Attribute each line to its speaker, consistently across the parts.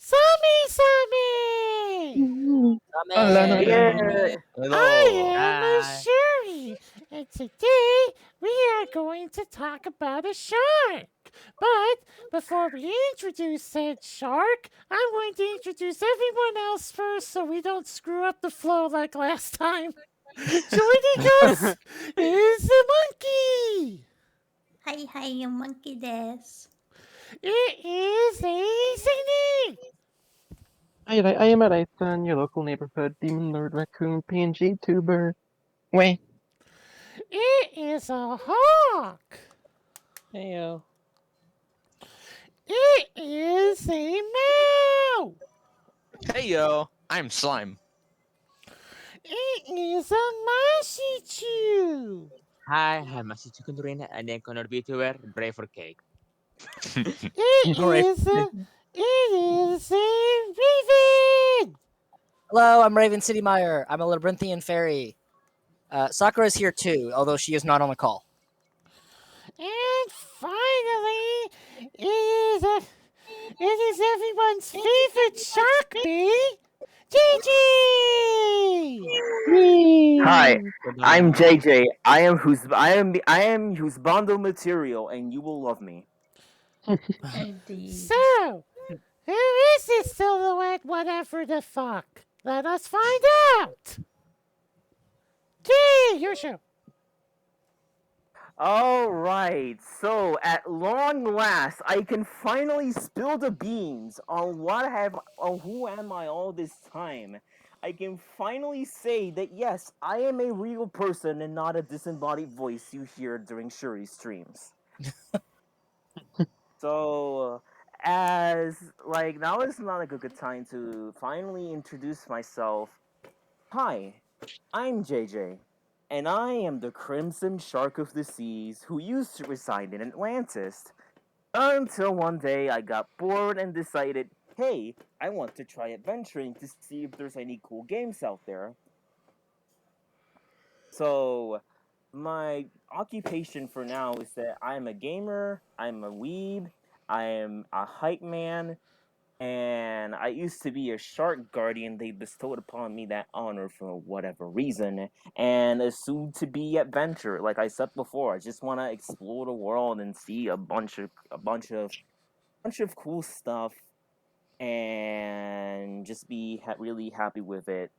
Speaker 1: Sami!
Speaker 2: Hola, no,
Speaker 3: Yeah.
Speaker 1: I
Speaker 3: Hello.
Speaker 1: am a
Speaker 4: Hi.
Speaker 1: Shuri, and today we are going to talk about a shark. But before we introduce said shark, I'm going to introduce everyone else first so we don't screw up the flow like last time. Joining us is the monkey.
Speaker 5: Hi, hi, yung monkey des.
Speaker 1: It is a Sydney.
Speaker 2: I am a Raisan, your local neighborhood demon lord raccoon PNG tuber. Wait,
Speaker 1: It is a hawk.
Speaker 4: Heyo.
Speaker 1: It is a mouse.
Speaker 3: Hey yo, I'm Slime.
Speaker 1: It is a Mashichu.
Speaker 4: Hi, I'm Masih Rin and then contributor Brave for Cake.
Speaker 1: It
Speaker 3: Great.
Speaker 1: is a it is a raven.
Speaker 6: Hello, I'm Raven City Meyer. I'm a labyrinthian fairy. Sakura is here too, although she is not on the call.
Speaker 1: And finally, it is everyone's favorite shark bee, Gigi.
Speaker 7: Hi,
Speaker 2: yay!
Speaker 7: I'm
Speaker 4: Goodbye.
Speaker 7: JJ. I am whose bundle material, and you will love me.
Speaker 5: Indeed.
Speaker 1: So, who is this silhouette whatever the fuck? Let us find out. Gee, your show.
Speaker 7: All right, so at long last, I can finally spill the beans on who am I all this time. I can finally say that yes, I am a real person and not a disembodied voice you hear during Shuri's streams. So, as like now is not a good time to finally introduce myself. Hi, I'm JJ, and I am the Crimson Shark of the Seas who used to reside in Atlantis. Until one day I got bored and decided, hey, I want to try adventuring to see if there's any cool games out there. So, my occupation for now is that I'm a gamer, I'm a weeb, I am a hype man, and I used to be a shark guardian. They bestowed upon me that honor for whatever reason, and a soon-to-be adventurer. Like I said before, I just want to explore the world and see a bunch of cool stuff, and just be really happy with it.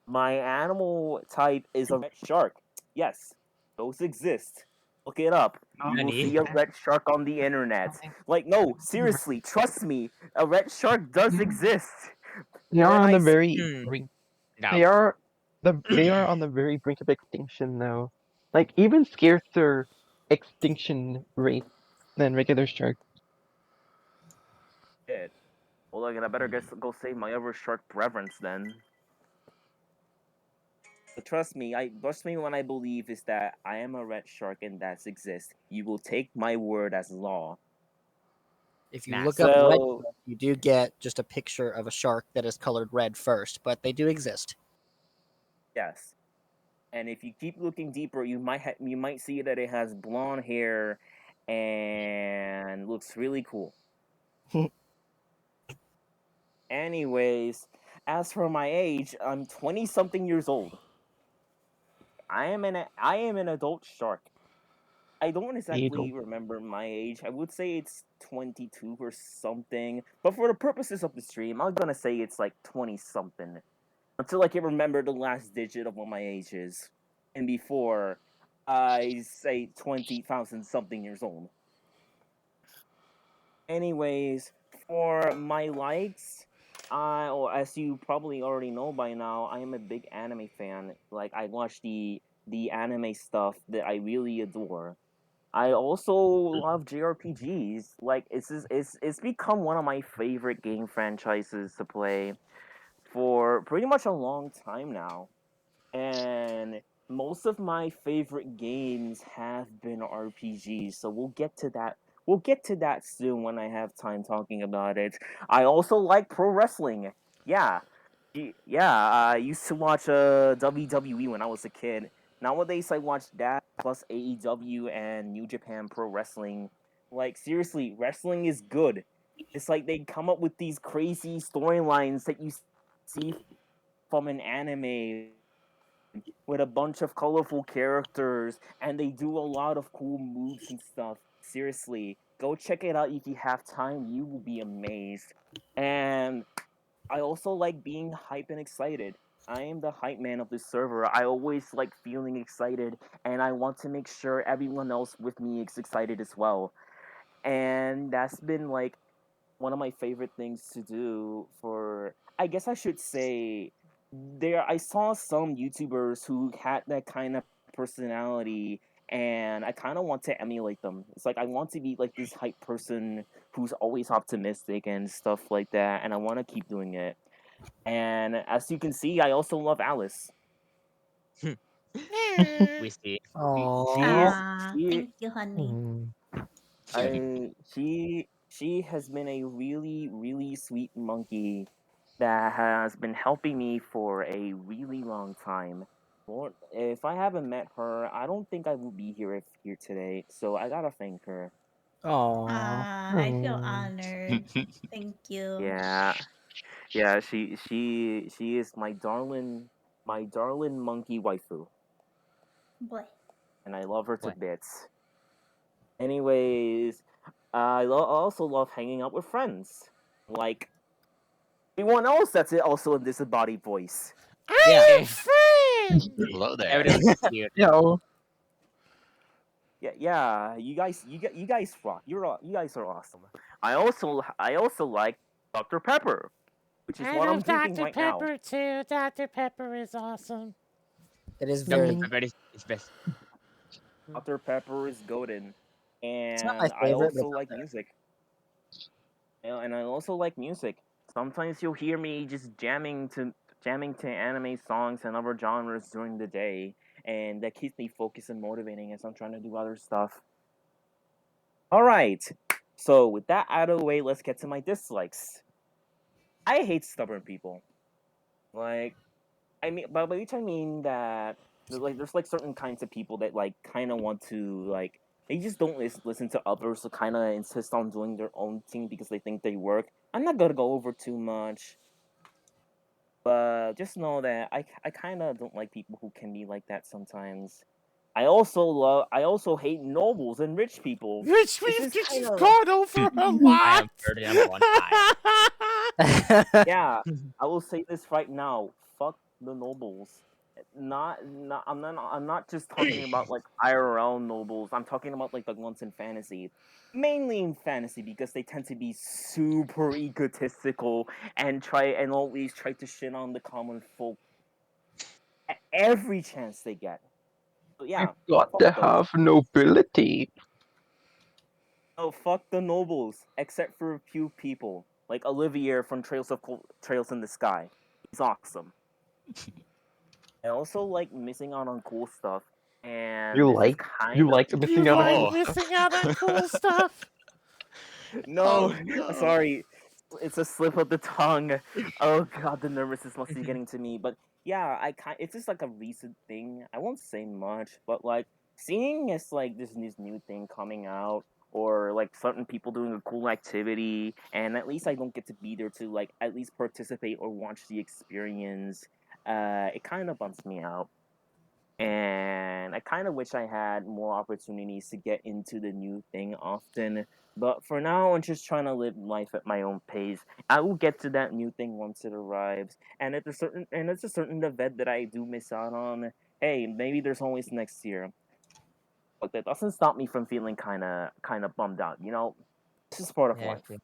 Speaker 7: My animal type is a red shark. Yes, those exist. Look it up. You will
Speaker 4: Nani?
Speaker 7: see a red shark on the internet. Like, no, seriously, trust me, a red shark does exist.
Speaker 2: They are
Speaker 7: When
Speaker 2: on
Speaker 7: I
Speaker 2: the
Speaker 7: s-
Speaker 2: very
Speaker 4: Hmm.
Speaker 2: brink.
Speaker 4: No.
Speaker 2: They are on the very brink of extinction now. Like even scarcer extinction rate than regular sharks.
Speaker 7: Shit. Well, look, I better guess go save my other shark brethren then. But trust me when I believe is that I am a red shark and that exists. You will take my word as law.
Speaker 6: If you
Speaker 4: Nah.
Speaker 6: look up red,
Speaker 7: So
Speaker 6: you do get just a picture of a shark that is colored red first, but they do exist.
Speaker 7: yes. And if you keep looking deeper, you might see that it has blonde hair and looks really cool. Anyways, as for my age, I'm 20 something years old. I am an adult shark. I don't exactly
Speaker 2: Beetle.
Speaker 7: remember my age. I would say it's 22 or something, but for the purposes of the stream, I'm gonna say it's like 20 something until I can remember the last digit of what my age is, and before I say 20,000 something years old. Anyways, for my likes, or as you probably already know by now, I am a big anime fan. Like I watch the anime stuff that I really adore. I also love JRPGs. Like it's become one of my favorite game franchises to play for pretty much a long time now. And most of my favorite games have been RPGs, so we'll get to that. We'll get to that soon when I have time talking about it. I also like pro wrestling. Yeah, yeah. I used to watch WWE when I was a kid. Nowadays, I watch that plus AEW and New Japan Pro Wrestling. Like seriously, wrestling is good. It's like they come up with these crazy storylines that you see from an anime with a bunch of colorful characters, and they do a lot of cool moves and stuff. Seriously, go check it out if you have time. You will be amazed. And I also like being hype and excited. I am the hype man of this server. I always like feeling excited, and I want to make sure everyone else with me is excited as well. And that's been like one of my favorite things to do for, I guess I should say, there I saw some YouTubers who had that kind of personality, and I kind of want to emulate them. It's like I want to be like this hype person who's always optimistic and stuff like that, and I want to keep doing it. And as you can see, I also love Alice.
Speaker 1: Nah.
Speaker 4: We see.
Speaker 6: Oh.
Speaker 7: She
Speaker 5: Thank you, honey.
Speaker 2: Mm.
Speaker 7: she has been a really sweet monkey that has been helping me for a really long time. Lord, if I haven't met her, I don't think I would be here today. So I gotta thank her.
Speaker 6: Oh.
Speaker 5: I feel
Speaker 2: Mm.
Speaker 5: honored. Thank you.
Speaker 7: Yeah, yeah. She is my darling monkey waifu,
Speaker 5: Boy.
Speaker 7: and I love her to
Speaker 4: What?
Speaker 7: bits. Anyways, also love hanging out with friends, like everyone else that's also in this body voice.
Speaker 6: Yeah.
Speaker 1: I'm your friend.
Speaker 3: Hello there.
Speaker 4: Everyone's cute.
Speaker 2: Yo.
Speaker 7: Yeah. You guys rock. You guys are awesome. I also like Dr. Pepper, which is
Speaker 1: I
Speaker 7: what I'm
Speaker 1: love
Speaker 7: drinking
Speaker 1: Dr.
Speaker 7: right now.
Speaker 1: Pepper too. Dr. Pepper is awesome.
Speaker 6: It is
Speaker 4: Dr.
Speaker 6: very.
Speaker 2: Mm.
Speaker 4: Pepper is best.
Speaker 7: Dr. Pepper is golden,
Speaker 6: It's not my
Speaker 7: and I
Speaker 6: favorite, but
Speaker 7: also
Speaker 6: it's up
Speaker 7: like
Speaker 6: there.
Speaker 7: music. And I also like music. Sometimes you'll hear me just jamming to anime songs and other genres during the day, and that keeps me focused and motivating as I'm trying to do other stuff. All right. So with that out of the way, let's get to my dislikes. I hate stubborn people. Like, I mean, by which I mean that there's like certain kinds of people that like kind of want to like they just don't listen to others, so kind of insist on doing their own thing because they think they work. I'm not gonna go over too much, but just know that I kind of don't like people who can be like that sometimes. I also hate nobles and rich people.
Speaker 1: Which
Speaker 7: This
Speaker 1: we've
Speaker 7: is kind
Speaker 1: just
Speaker 7: of
Speaker 1: gone over a
Speaker 4: I
Speaker 1: lot.
Speaker 4: am bird number one. Hi.
Speaker 7: yeah. I will say this right now. Fuck the nobles. I'm not just talking about like IRL nobles. I'm talking about like the ones in fantasy. Mainly in fantasy because they tend to be super egotistical and always try to shit on the common folk at every chance they get. So yeah,
Speaker 2: You've got
Speaker 7: fuck
Speaker 2: to
Speaker 7: those.
Speaker 2: have nobility.
Speaker 7: Oh, fuck the nobles, except for a few people like Olivier from Trails in the Sky. He's awesome. I also like missing out on cool stuff, and
Speaker 2: You
Speaker 7: this is
Speaker 2: like
Speaker 7: kind
Speaker 2: you
Speaker 7: of
Speaker 2: like
Speaker 1: You
Speaker 2: missing out on
Speaker 1: like
Speaker 2: cool
Speaker 3: Oh.
Speaker 2: stuff.
Speaker 1: missing out on cool stuff?
Speaker 7: no,
Speaker 3: Oh no.
Speaker 7: sorry, it's a slip of the tongue. Oh god, the nervousness must be getting to me. But yeah, it's just like a recent thing. I won't say much, but like seeing as like this new thing coming out. Or like certain people doing a cool activity, and at least I don't get to be there to like at least participate or watch the experience. It kind of bumps me out. And I kind of wish I had more opportunities to get into the new thing often. But for now, I'm just trying to live life at my own pace. I will get to that new thing once it arrives, and it's a certain event that I do miss out on. Hey, maybe there's always next year, but that doesn't stop me from feeling kind of bummed out. You know, this is part of
Speaker 4: Yeah,
Speaker 7: life.
Speaker 4: actually.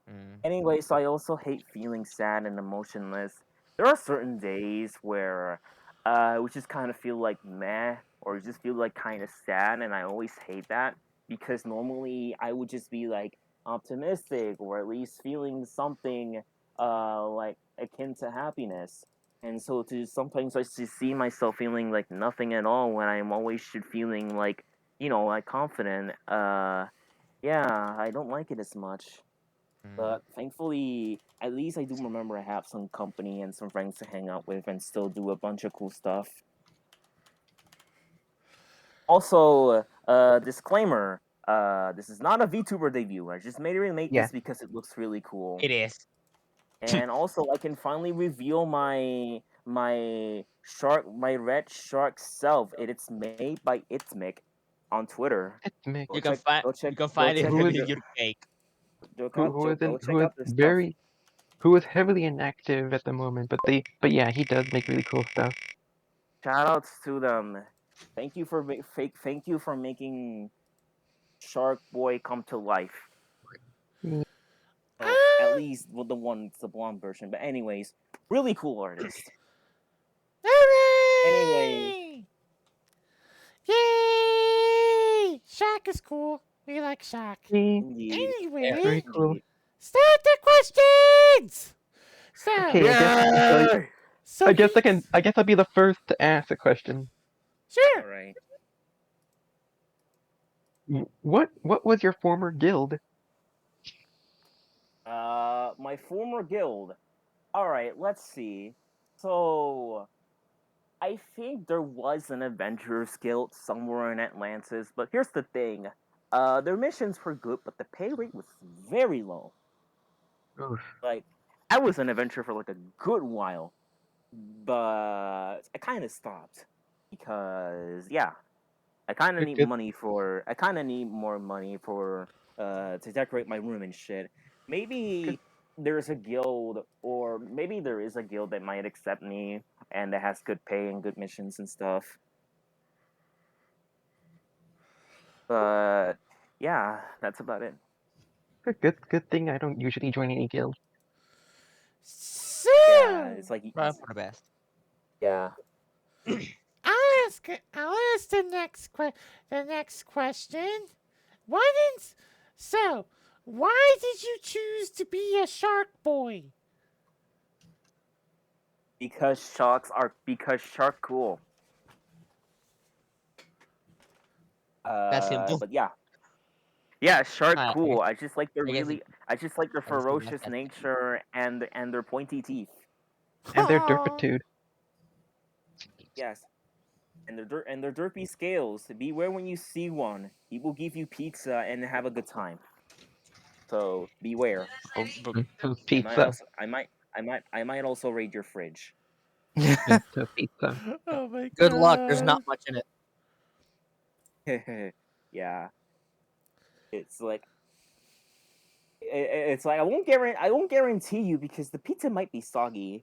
Speaker 4: Mm.
Speaker 7: Anyways, I also hate feeling sad and emotionless. There are certain days where we just kind of feel like meh, or just feel like kind of sad, and I always hate that because normally I would just be like optimistic or at least feeling something like akin to happiness. And so to sometimes I just see myself feeling like nothing at all when I'm always should feeling like like confident. Yeah, I don't like it as much.
Speaker 4: Mm.
Speaker 7: But thankfully, at least I do remember I have some company and some friends to hang out with and still do a bunch of cool stuff. Also, disclaimer: This is not a VTuber debut. I just made
Speaker 2: Yeah.
Speaker 7: this because it looks really cool.
Speaker 4: It is.
Speaker 7: And also, I can finally reveal my red shark self. It's made by Itmic on Twitter.
Speaker 2: It's Mick.
Speaker 4: You can find.
Speaker 7: Go check.
Speaker 4: You can
Speaker 7: Go
Speaker 4: finally
Speaker 7: check.
Speaker 2: Who is-
Speaker 4: reveal your cake.
Speaker 7: Go check out their stuff.
Speaker 2: who is heavily inactive at the moment, but yeah, he does make really cool stuff.
Speaker 7: Shoutouts to them. Thank you for Thank you for making Shark Boy come to life.
Speaker 2: Mm.
Speaker 7: Well, at least with the blonde version. But anyways, really cool artist.
Speaker 1: Hooray! Yay! Shaq is cool. We like Shaq.
Speaker 7: Indeed.
Speaker 1: Anyway,
Speaker 2: Very cool.
Speaker 7: Indeed.
Speaker 1: start the questions. So,
Speaker 2: Okay, I guess I'll be the first to ask a question.
Speaker 1: sure.
Speaker 7: All right.
Speaker 2: What was your former guild?
Speaker 7: My former guild. All right, let's see. So, I think there was an Adventurers Guild somewhere in Atlantis, but here's the thing. Their missions were good, but the pay rate was very low.
Speaker 2: Oof.
Speaker 7: Like, I was an adventurer for like a good while, but I kind of stopped because, yeah, I kind of need
Speaker 2: Good.
Speaker 7: money for. I kind of need more money for to decorate my room and shit. Maybe there's a guild, or maybe there is a guild that might accept me and that has good pay and good missions and stuff. But yeah, that's about it.
Speaker 2: Good thing I don't usually join any guild.
Speaker 1: So,
Speaker 7: Yeah, it's like
Speaker 4: Try for the best.
Speaker 7: yeah.
Speaker 1: I'll ask the next question. Why did you choose to be a shark boy?
Speaker 7: Because shark cool.
Speaker 4: That's simple.
Speaker 7: But yeah. Yeah, shark
Speaker 4: I
Speaker 7: cool. I just like their
Speaker 4: I guess
Speaker 7: really I just like their
Speaker 4: I just don't like
Speaker 7: ferocious
Speaker 4: that.
Speaker 7: nature and their pointy teeth.
Speaker 2: And their
Speaker 1: Aw.
Speaker 2: derpitude.
Speaker 7: Yes. And their derpy scales. Beware when you see one. He will give you pizza and have a good time. So beware.
Speaker 3: Oh, but
Speaker 2: Pizza.
Speaker 7: I might also raid your fridge.
Speaker 2: Pizza.
Speaker 1: Oh my god.
Speaker 6: Good luck. There's not much in it.
Speaker 7: Yeah. It's like it's like I won't guarantee you because the pizza might be soggy.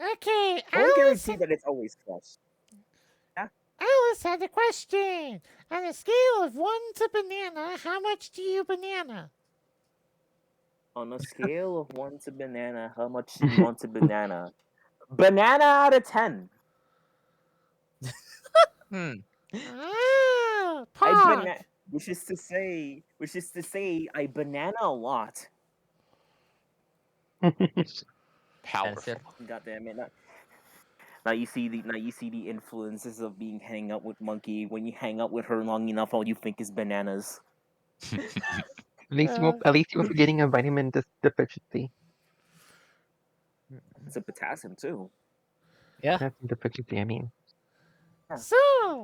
Speaker 1: Okay,
Speaker 7: I won't
Speaker 1: Alice,
Speaker 7: guarantee that it's always fresh.
Speaker 1: Alice had a question. On a scale of 1 to banana, how much do you banana?
Speaker 7: On a scale of 1 to banana, how much do you want to banana? Banana out of 10.
Speaker 1: Ah,
Speaker 7: I
Speaker 1: Pod.
Speaker 7: banana, which is to say, I banana a lot.
Speaker 3: powerful.
Speaker 4: Answer.
Speaker 7: God damn it! Now you see the influences of being hang out with Monkey. When you hang out with her long enough, all you think is bananas.
Speaker 2: At least you won't be getting a vitamin deficiency.
Speaker 7: It's a potassium too.
Speaker 2: That's a deficiency, I mean.
Speaker 7: Yeah.
Speaker 1: So,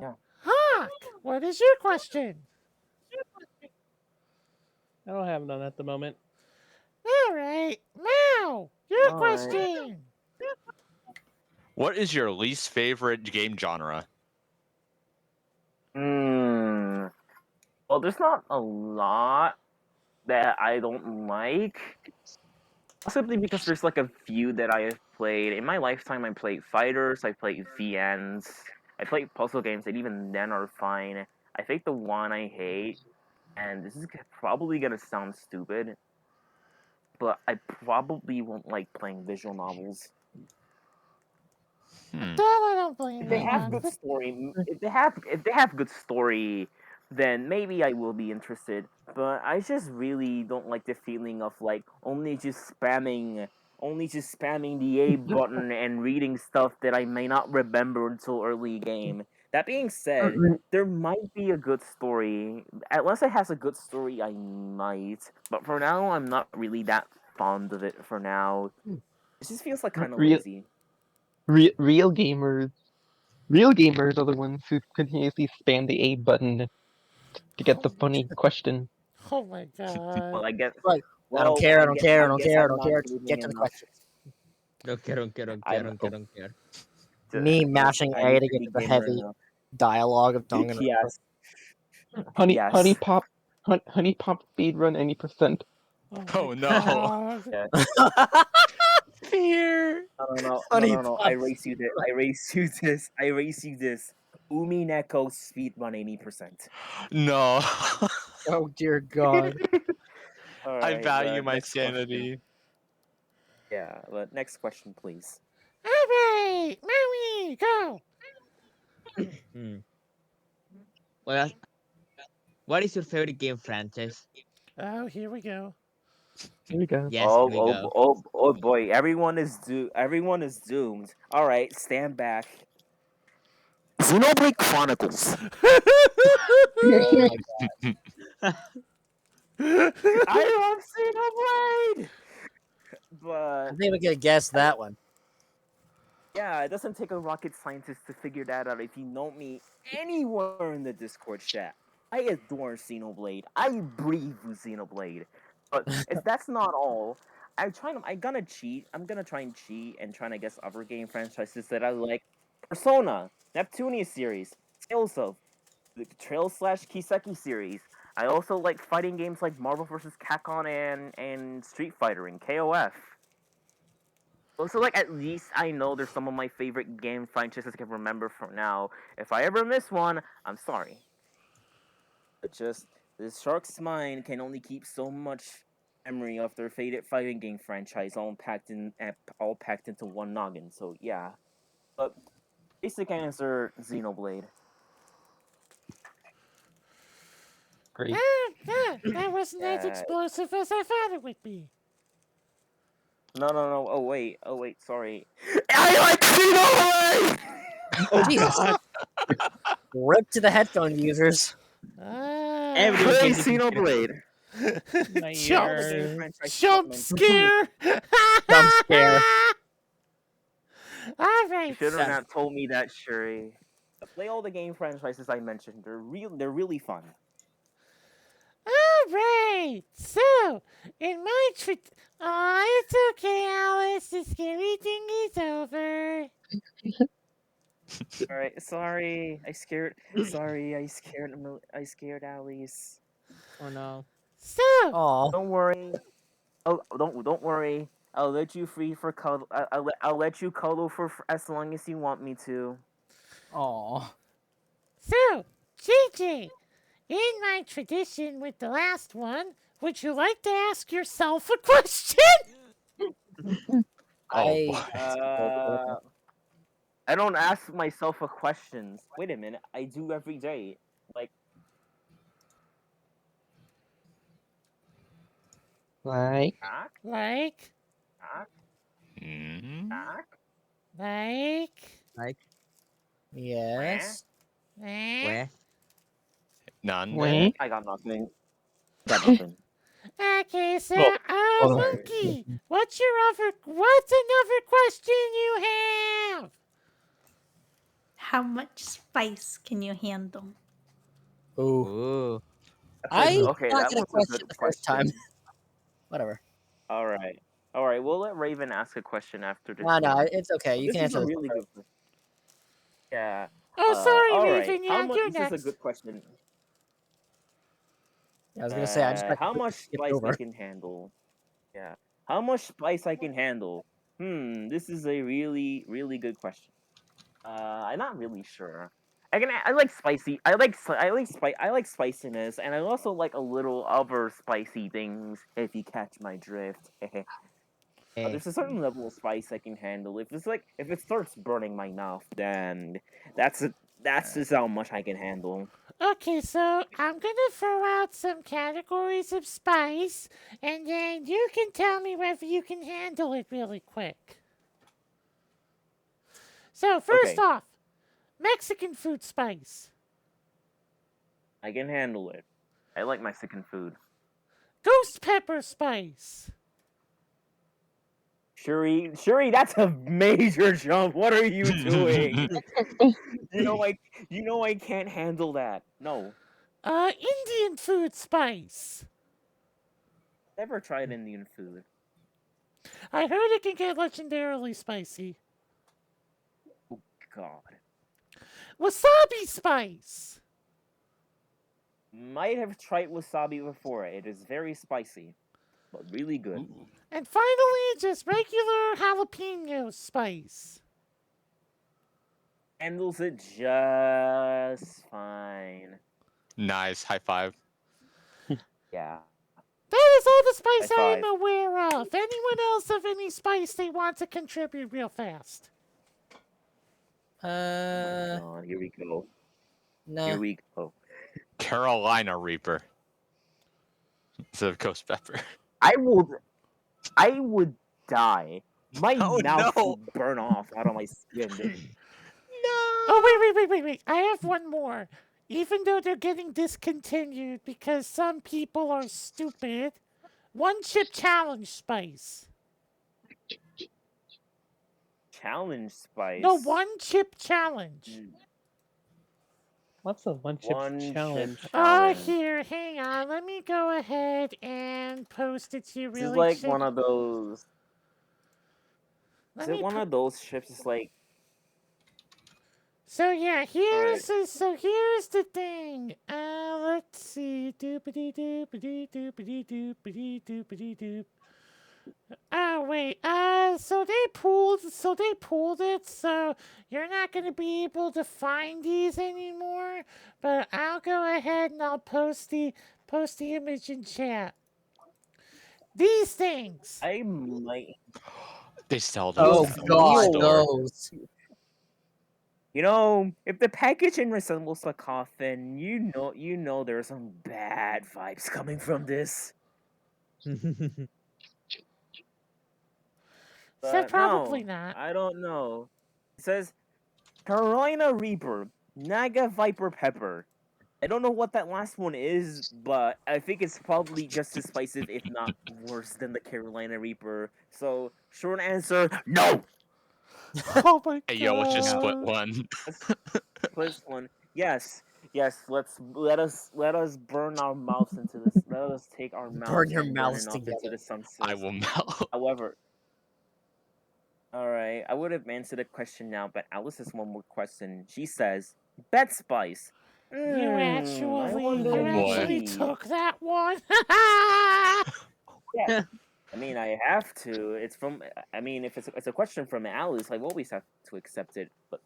Speaker 7: Yeah.
Speaker 1: Hawk, what is your question?
Speaker 8: I don't have none at the moment.
Speaker 1: All right, Mao, your
Speaker 7: All right.
Speaker 1: question.
Speaker 3: What is your least favorite game genre?
Speaker 7: Well, there's not a lot that I don't like. Simply because there's like a few that I have played. In my lifetime, I played fighters, I played VNs, I played puzzle games that even then are fine. I think the one I hate, and this is probably gonna sound stupid, but I probably won't like playing visual novels.
Speaker 1: That I don't blame
Speaker 7: If they
Speaker 1: you
Speaker 7: have
Speaker 1: on.
Speaker 7: good story, if they have good story, then maybe I will be interested. But I just really don't like the feeling of like only just spamming the A button and reading stuff that I may not remember until early game. That being said, there might be a good story. Unless it has a good story, I might. But for now, I'm not really that fond of it. For now, it just feels like kind of
Speaker 2: Real-
Speaker 7: lazy.
Speaker 2: Real gamers are the ones who continuously spam the A button to get the funny question.
Speaker 1: Oh my god.
Speaker 7: Well, I guess.
Speaker 6: Right.
Speaker 7: Well,
Speaker 6: I don't care. I don't care. I don't
Speaker 7: guess
Speaker 6: care. I
Speaker 7: I'm
Speaker 6: don't
Speaker 7: not
Speaker 6: care.
Speaker 7: gaming
Speaker 6: Get to the
Speaker 7: enough.
Speaker 6: questions.
Speaker 4: Don't care, don't care, don't care, don't care, don't care.
Speaker 6: Me mashing
Speaker 7: I
Speaker 6: A
Speaker 7: need
Speaker 6: to
Speaker 7: to
Speaker 6: get
Speaker 7: be
Speaker 6: to the
Speaker 7: gamer
Speaker 6: heavy
Speaker 7: enough.
Speaker 6: dialogue of Tongan.
Speaker 7: Yes.
Speaker 2: Honey
Speaker 7: Yes.
Speaker 2: pop speedrun any %.
Speaker 3: Oh,
Speaker 1: my
Speaker 3: no.
Speaker 1: God.
Speaker 7: Yeah.
Speaker 3: Fear.
Speaker 7: No. I race you this. Umi Neko speedrun 80%.
Speaker 3: No.
Speaker 6: Oh dear God.
Speaker 7: All
Speaker 3: I
Speaker 7: right,
Speaker 3: value
Speaker 7: but
Speaker 3: my
Speaker 7: next question.
Speaker 3: sanity.
Speaker 7: Yeah, but next question, please.
Speaker 1: All right, Maui, go.
Speaker 4: Hmm. Well, what is your favorite game franchise?
Speaker 1: Oh, here we go.
Speaker 2: Here we go.
Speaker 4: Yes, here we go.
Speaker 7: Oh boy! Everyone is doomed. All right, stand back. Xenoblade Chronicles.
Speaker 6: Oh my
Speaker 7: I love Xenoblade,
Speaker 6: I
Speaker 7: but
Speaker 6: think we could guess that one.
Speaker 7: yeah, it doesn't take a rocket scientist to figure that out. If you know me anywhere in the Discord chat, I adore Xenoblade. I breathe Xenoblade. But if that's not all, I'm gonna cheat. I'm gonna try and cheat and trying to guess other game franchises that I like. Persona, Neptunia series, Tales of the Trail/Kiseki series. I also like fighting games like Marvel vs. Capcom and Street Fighter and KOF. Also, like, at least I know there's some of my favorite game franchises I can remember from now. If I ever miss one, I'm sorry. But just this shark's mind can only keep so much memory of their favorite fighting game franchise, all packed into one noggin. So yeah, but basic answer: Xenoblade.
Speaker 2: Great.
Speaker 1: That wasn't as
Speaker 7: Yeah.
Speaker 1: explosive as I thought it would be.
Speaker 7: No. Oh wait. Sorry. I like Xenoblade.
Speaker 6: Oh Jesus! Rip to the headphone users.
Speaker 1: Ah,
Speaker 4: Everyone
Speaker 7: Play
Speaker 4: can listen to it.
Speaker 7: Xenoblade.
Speaker 8: My
Speaker 1: jump,
Speaker 8: ears.
Speaker 1: jump scare.
Speaker 6: Jump scare.
Speaker 1: All
Speaker 7: You
Speaker 1: right.
Speaker 7: should have
Speaker 6: Yeah.
Speaker 7: not told me that, Shuri. Play all the game franchises I mentioned. They're really fun.
Speaker 1: All right. So, in my oh, it's okay, Alice. The scary thing is over.
Speaker 7: All right, sorry. I scared Alice.
Speaker 4: Oh no.
Speaker 1: So,
Speaker 6: Aw.
Speaker 7: Don't worry. Oh, don't worry. I'll let you free for cuddle. I'll let you cuddle for as long as you want me to.
Speaker 6: Aw.
Speaker 1: so, JJ, in my tradition with the last one, would you like to ask yourself a question?
Speaker 3: Oh,
Speaker 6: I.
Speaker 7: Uh, I don't ask myself a questions. Wait a minute. I do every day. Like,
Speaker 2: Like,
Speaker 7: act,
Speaker 1: Like,
Speaker 7: act,
Speaker 3: Mhm.
Speaker 7: act.
Speaker 1: like,
Speaker 4: Like,
Speaker 6: Yes.
Speaker 1: eh?
Speaker 4: where?
Speaker 3: None.
Speaker 2: wait.
Speaker 7: I got nothing. Got nothing.
Speaker 1: Okay, so,
Speaker 2: Well,
Speaker 1: Monkey, what's another question you have?
Speaker 5: How much spice can you handle?
Speaker 6: Ooh.
Speaker 4: Ooh.
Speaker 6: I did
Speaker 7: Okay,
Speaker 6: not
Speaker 7: that
Speaker 6: get a
Speaker 7: was a
Speaker 6: question
Speaker 7: good
Speaker 6: the first time.
Speaker 7: question.
Speaker 6: Whatever.
Speaker 7: All right. We'll let Raven ask a question after this
Speaker 6: No,
Speaker 7: one.
Speaker 6: it's okay. You
Speaker 7: This
Speaker 6: can
Speaker 7: is
Speaker 6: answer
Speaker 7: a
Speaker 6: this.
Speaker 7: really good question. Yeah.
Speaker 1: Oh, sorry,
Speaker 7: All right.
Speaker 1: Raven. Yeah, you're
Speaker 7: This is a
Speaker 1: next.
Speaker 7: good question.
Speaker 6: I was gonna say I just got
Speaker 7: How much
Speaker 6: skipped
Speaker 7: spice I
Speaker 6: over.
Speaker 7: can handle? Yeah. How much spice I can handle? This is a really, really good question. I'm not really sure. I like spicy. I like spiciness, and I also like a little other spicy things. If you catch my drift.
Speaker 4: Eh.
Speaker 7: There's a certain level of spice I can handle. If it starts burning my mouth, then that's it. That's just how much I can handle.
Speaker 1: Okay, so I'm gonna throw out some categories of spice, and then you can tell me whether you can handle it really quick. So, first
Speaker 7: Okay,
Speaker 1: off, Mexican food spice,
Speaker 7: I can handle it. I like Mexican food.
Speaker 1: ghost pepper spice,
Speaker 7: Shuri, that's a major jump. What are you doing? you know I can't handle that. No.
Speaker 1: Indian food spice.
Speaker 7: Never tried Indian food.
Speaker 1: I heard it can get legendarily spicy.
Speaker 7: Oh God.
Speaker 1: Wasabi spice.
Speaker 7: Might have tried wasabi before. It is very spicy, but really good.
Speaker 1: And finally, just regular jalapeno spice.
Speaker 7: Handles it just fine.
Speaker 3: Nice. High five.
Speaker 7: Yeah.
Speaker 1: That is all the spice
Speaker 7: High
Speaker 1: I am
Speaker 7: five.
Speaker 1: aware of. Anyone else have any spice they want to contribute real fast?
Speaker 7: Oh my God, here we go.
Speaker 6: Nah.
Speaker 7: Here we go.
Speaker 3: Carolina Reaper. Instead of Ghost Pepper.
Speaker 7: I would die. My
Speaker 3: Oh,
Speaker 7: mouth
Speaker 3: no.
Speaker 7: would burn off out of my skin.
Speaker 1: Oh, wait. I have one more. Even though they're getting discontinued because some people are stupid, one chip challenge spice.
Speaker 7: Challenge spice.
Speaker 1: No, one chip challenge.
Speaker 8: What's the one chip
Speaker 7: One chip
Speaker 8: challenge?
Speaker 7: challenge.
Speaker 1: Here, hang on. Let me go ahead and post it to you
Speaker 7: This
Speaker 1: really
Speaker 7: is like
Speaker 1: quick.
Speaker 7: one of those.
Speaker 1: Let
Speaker 7: Is it
Speaker 1: me
Speaker 7: one
Speaker 1: pu-
Speaker 7: of those chips? It's like
Speaker 1: So yeah,
Speaker 7: Alright.
Speaker 1: here's the thing. Let's see. Doopity doopity doopity doopity doopity doop. Oh wait. So they pulled it. So you're not gonna be able to find these anymore. But I'll go ahead and I'll post the image in chat. These things.
Speaker 7: I might.
Speaker 3: They sell
Speaker 6: Oh
Speaker 3: those at the
Speaker 6: God,
Speaker 3: store.
Speaker 6: those.
Speaker 7: You know, if the packaging resembles a coffin, you know there are some bad vibes coming from this.
Speaker 1: So
Speaker 7: But
Speaker 1: probably
Speaker 7: no,
Speaker 1: not.
Speaker 7: I don't know. It says Carolina Reaper, Naga Viper Pepper. I don't know what that last one is, but I think it's probably just as spicy, if not worse than the Carolina Reaper. So, short answer, no.
Speaker 1: Oh my god.
Speaker 3: Hey, yo, let's just split one.
Speaker 7: First one, yes. Let us burn our mouths into this. Let us take our mouths
Speaker 6: Burn your
Speaker 7: and
Speaker 6: mouths
Speaker 7: burn it off into
Speaker 6: together.
Speaker 7: the sunset.
Speaker 3: I will melt.
Speaker 7: However, all right, I would have answered the question now, but Alice has one more question. She says, "Bet spice."
Speaker 1: You
Speaker 7: I
Speaker 1: actually
Speaker 7: wonder indeed.
Speaker 1: took that one.
Speaker 7: Yeah. I mean, I have to. It's from. I mean, if it's a question from Alice, I always have to accept it. But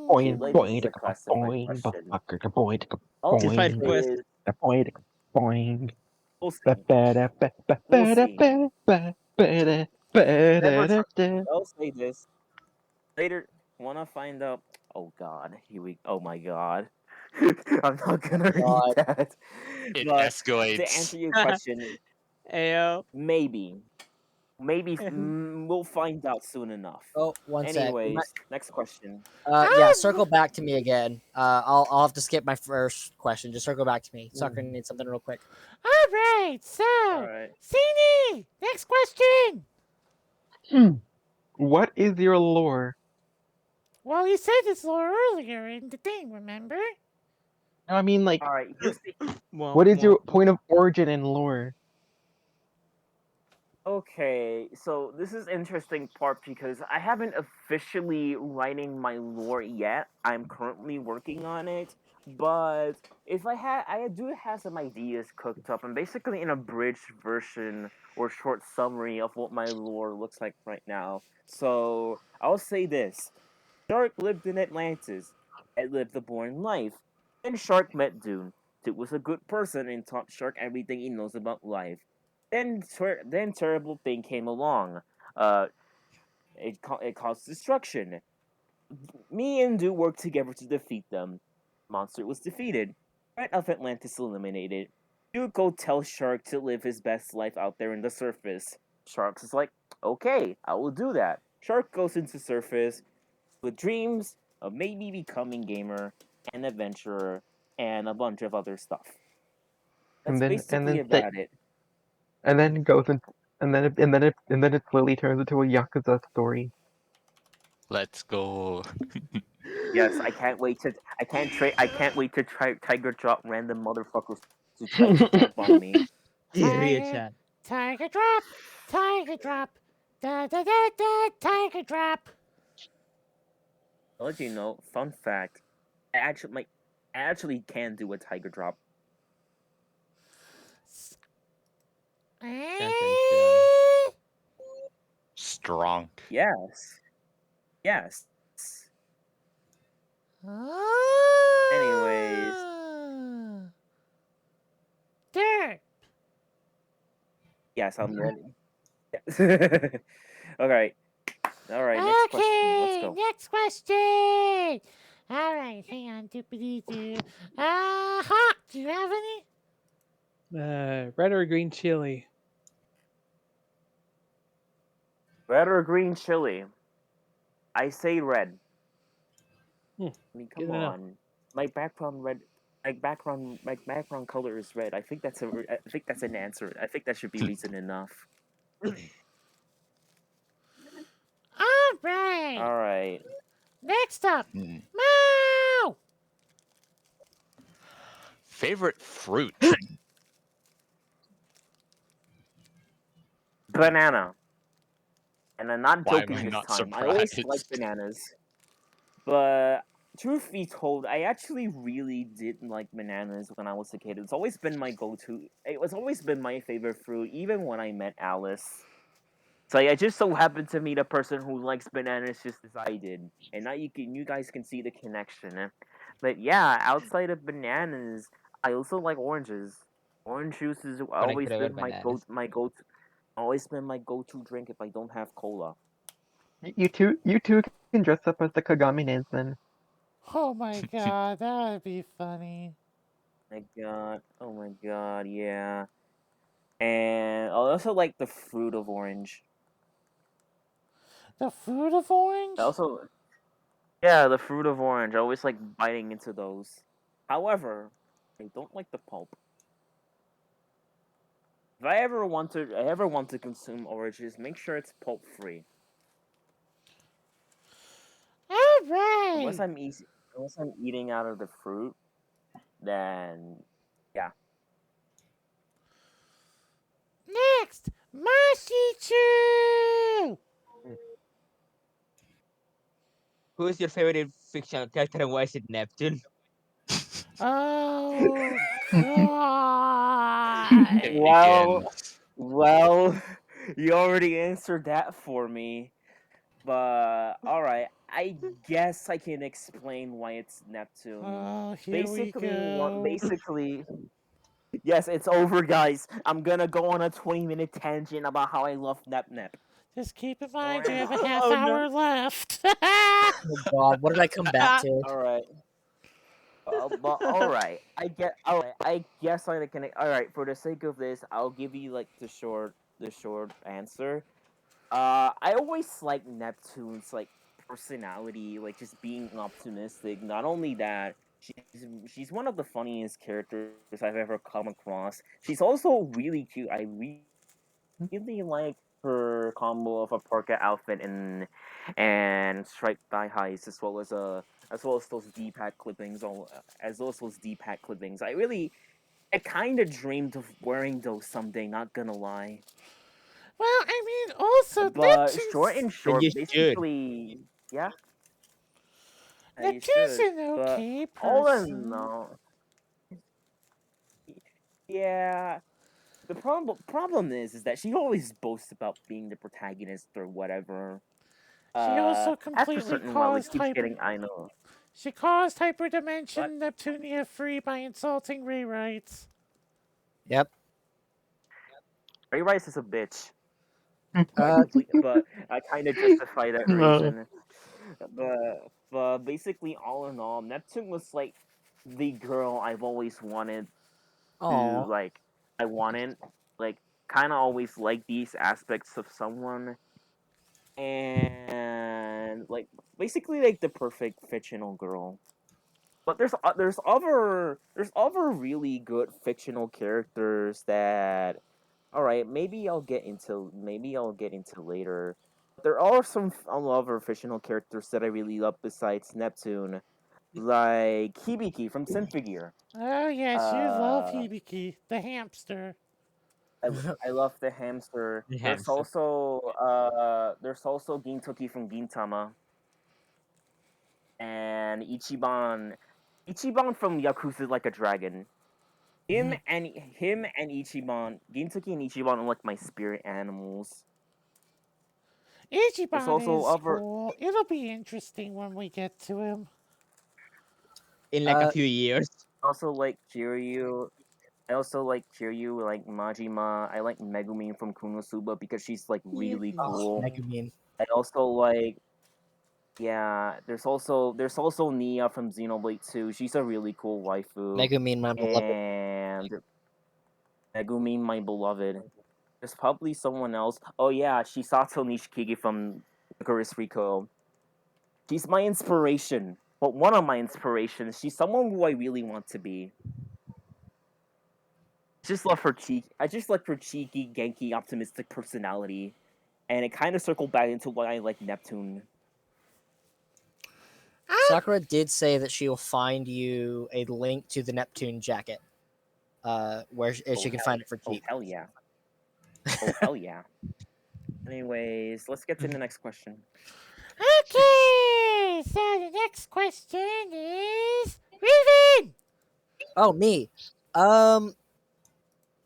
Speaker 2: Boing,
Speaker 7: like, this is
Speaker 2: boing,
Speaker 7: a classified
Speaker 2: boing,
Speaker 7: question.
Speaker 2: boing, boing,
Speaker 7: All
Speaker 8: Classified
Speaker 2: boing,
Speaker 8: question.
Speaker 7: is
Speaker 2: boing, boing.
Speaker 7: we'll see.
Speaker 2: Ba ba da ba ba
Speaker 7: We'll
Speaker 2: ba da
Speaker 7: see.
Speaker 2: ba ba ba da ba
Speaker 7: Never
Speaker 2: da da.
Speaker 7: I'll say this later. Wanna find out? Oh God, here we. Oh my God, I'm not gonna read
Speaker 6: God.
Speaker 7: that.
Speaker 3: It
Speaker 7: But to
Speaker 3: escalates.
Speaker 7: answer your question,
Speaker 4: Ayo.
Speaker 7: maybe we'll find out soon enough.
Speaker 6: Oh, one sec.
Speaker 7: Anyways, next question.
Speaker 6: Yeah, circle back to me again. I'll have to skip my first question. Just circle back to me. Sucker needs something real quick.
Speaker 1: All right, so
Speaker 7: All right.
Speaker 1: Cine, next question.
Speaker 2: What is your lore?
Speaker 1: Well, you said this earlier in the thing, remember?
Speaker 2: No, I mean, like,
Speaker 7: All right. Here's the.
Speaker 2: what is your point of origin in lore?
Speaker 7: Okay, so this is interesting part because I haven't officially writing my lore yet. I'm currently working on it, but if I do have some ideas cooked up. I'm basically in a bridged version or short summary of what my lore looks like right now. So I'll say this: Shark lived in Atlantis. It lived a boring life. Then Shark met Dune. Dune was a good person and taught Shark everything he knows about life. Then terrible thing came along. It caused destruction. Me and Du worked together to defeat them. Monster was defeated. Threat of Atlantis eliminated. Du go tell Shark to live his best life out there in the surface. Shark is like, okay, I will do that. Shark goes into surface with dreams of maybe becoming gamer, an adventurer, and a bunch of other stuff. That's basically about it.
Speaker 2: And then it goes in, and then it slowly turns into a Yakuza story.
Speaker 3: Let's go.
Speaker 7: Yes, I can't wait to try Tiger Drop random motherfuckers to try to jump on me.
Speaker 4: Serious
Speaker 1: Tiger,
Speaker 4: yan.
Speaker 1: tiger drop, tiger drop, da da da da, tiger drop.
Speaker 7: I'll let you know. Fun fact: I actually can do a Tiger Drop.
Speaker 4: Attention.
Speaker 3: Strong.
Speaker 7: Yes, yes. Anyways,
Speaker 1: Ah. Dirt.
Speaker 7: yes, I'm ready. Yes. Okay. All right. Next question. Let's
Speaker 1: Okay,
Speaker 7: go.
Speaker 1: next question. All right, hang on, doopity doo. Hawk, do you have any?
Speaker 8: Red or green chili?
Speaker 7: Red or green chili? I say red.
Speaker 8: Hmm.
Speaker 7: I mean,
Speaker 8: Good
Speaker 7: come
Speaker 8: to know.
Speaker 7: on. My background red. My background color is red. I think I think that's an answer. I think that should be reason enough.
Speaker 1: All right,
Speaker 7: All right.
Speaker 1: next up,
Speaker 3: Hmm.
Speaker 1: Moo.
Speaker 3: Favorite fruit?
Speaker 7: Banana. And I'm not
Speaker 3: Why am
Speaker 7: joking
Speaker 3: I
Speaker 7: this
Speaker 3: not
Speaker 7: time. I always like
Speaker 3: surprised?
Speaker 7: bananas. But truth be told, I actually really didn't like bananas when I was a kid. It's always been my go-to. It was always been my favorite fruit, even when I met Alice. So I just so happened to meet a person who likes bananas just as I did, and now you guys can see the connection. But yeah, outside of bananas, I also like oranges. Orange juice has
Speaker 4: Parang
Speaker 7: always
Speaker 4: prefer
Speaker 7: been
Speaker 4: bananas.
Speaker 7: always been my go-to drink if I don't have cola.
Speaker 2: You two can dress up as the Kagamines then.
Speaker 1: Oh my god, that would be funny.
Speaker 7: Oh my god, yeah. And I also like the fruit of orange.
Speaker 1: The fruit of
Speaker 7: I
Speaker 1: orange?
Speaker 7: also, yeah, the fruit of orange. I always like biting into those. However, I don't like the pulp. If I ever want to consume oranges, make sure it's pulp free.
Speaker 1: All right.
Speaker 7: Unless I'm eating out of the fruit, then yeah.
Speaker 1: Next, Mashichu.
Speaker 4: Who is your favorite fictional character and why is it Neptune?
Speaker 1: Oh god.
Speaker 3: It
Speaker 7: Well,
Speaker 3: begins.
Speaker 7: well, you already answered that for me. But all right, I guess I can explain why it's Neptune.
Speaker 1: Oh, here we go.
Speaker 7: Basically, yes, it's over, guys. I'm gonna go on a 20-minute tangent about how I love Nep Nep.
Speaker 1: Just keep in mind you have a half
Speaker 4: Oh no.
Speaker 1: hour left.
Speaker 6: Oh God, what did I come back to?
Speaker 7: All right. But all right, I guess I can. All right, for the sake of this, I'll give you like the short answer. I always like Neptune's like personality, like just being optimistic. Not only that, she's one of the funniest characters I've ever come across. She's also really cute. I really like her combo of a parka outfit and striped thigh highs as well as those D-pad clippings as well as those D-pad clippings. I kind of dreamed of wearing those someday, not gonna lie.
Speaker 1: Well, I mean, also
Speaker 7: But short and
Speaker 4: Then
Speaker 7: short,
Speaker 4: you should.
Speaker 7: basically, yeah, you
Speaker 1: Neptune's
Speaker 7: should.
Speaker 1: an
Speaker 7: But
Speaker 1: okay
Speaker 7: all in
Speaker 1: person.
Speaker 7: all, yeah. The problem is that she always boasts about being the protagonist or whatever.
Speaker 1: She also
Speaker 7: After a
Speaker 1: completely
Speaker 7: certain while, it
Speaker 1: caused
Speaker 7: keeps getting I know.
Speaker 1: She caused
Speaker 7: But
Speaker 1: hyperdimension Neptunia free by insulting rewrites.
Speaker 6: Yep.
Speaker 7: Ray Rice is a bitch.
Speaker 6: Uh,
Speaker 7: But I kind of justify that
Speaker 2: No.
Speaker 7: reason. But basically, all in all, Neptune was like the girl I've always wanted to
Speaker 6: oh,
Speaker 7: like. I wanted like kind of always like these aspects of someone, and like basically like the perfect fictional girl. But there's other really good fictional characters that all right, maybe I'll get into later. there are some other fictional characters that I really love besides Neptune, like Hibiki from Synfigure.
Speaker 1: Oh yes, you love
Speaker 7: Uh,
Speaker 1: Hibiki, the hamster.
Speaker 7: I love the hamster.
Speaker 4: The hamster.
Speaker 7: There's also Gintoki from Gintama and Ichiban. Ichiban from Yakuza Like a Dragon. Him and Ichiban, Gintoki and Ichiban are like my spirit animals. There's
Speaker 1: Ichiban
Speaker 7: also
Speaker 1: is
Speaker 7: other
Speaker 1: cool. It'll be interesting when we get to him.
Speaker 4: In like a
Speaker 6: Uh,
Speaker 4: few years.
Speaker 7: also like Kiryu. I also like Kiryu, like Majima. I like Megumi from Konosuba because she's like really
Speaker 5: Yuri.
Speaker 6: oh,
Speaker 7: cool.
Speaker 6: Megumin.
Speaker 7: I also like there's also Nia from Xenoblade 2. She's a really cool waifu.
Speaker 6: Megumin, my beloved.
Speaker 7: And Megumi, my beloved. There's probably someone else. Oh yeah, Shisato Nishikigi from Licorice Rico. She's my inspiration. But one of my inspirations. She's someone who I really want to be. Just love her cheeky. I just like her cheeky, genki, optimistic personality, and it kind of circled back into why I like Neptune.
Speaker 6: Sakura did say that she will find you a link to the Neptune jacket, where she can
Speaker 7: hell-
Speaker 6: find it for
Speaker 7: Oh
Speaker 6: cheap.
Speaker 7: hell yeah! Oh hell yeah! Anyways, let's get to the next question.
Speaker 1: Okay, so the next question is Raven.
Speaker 6: Oh, me.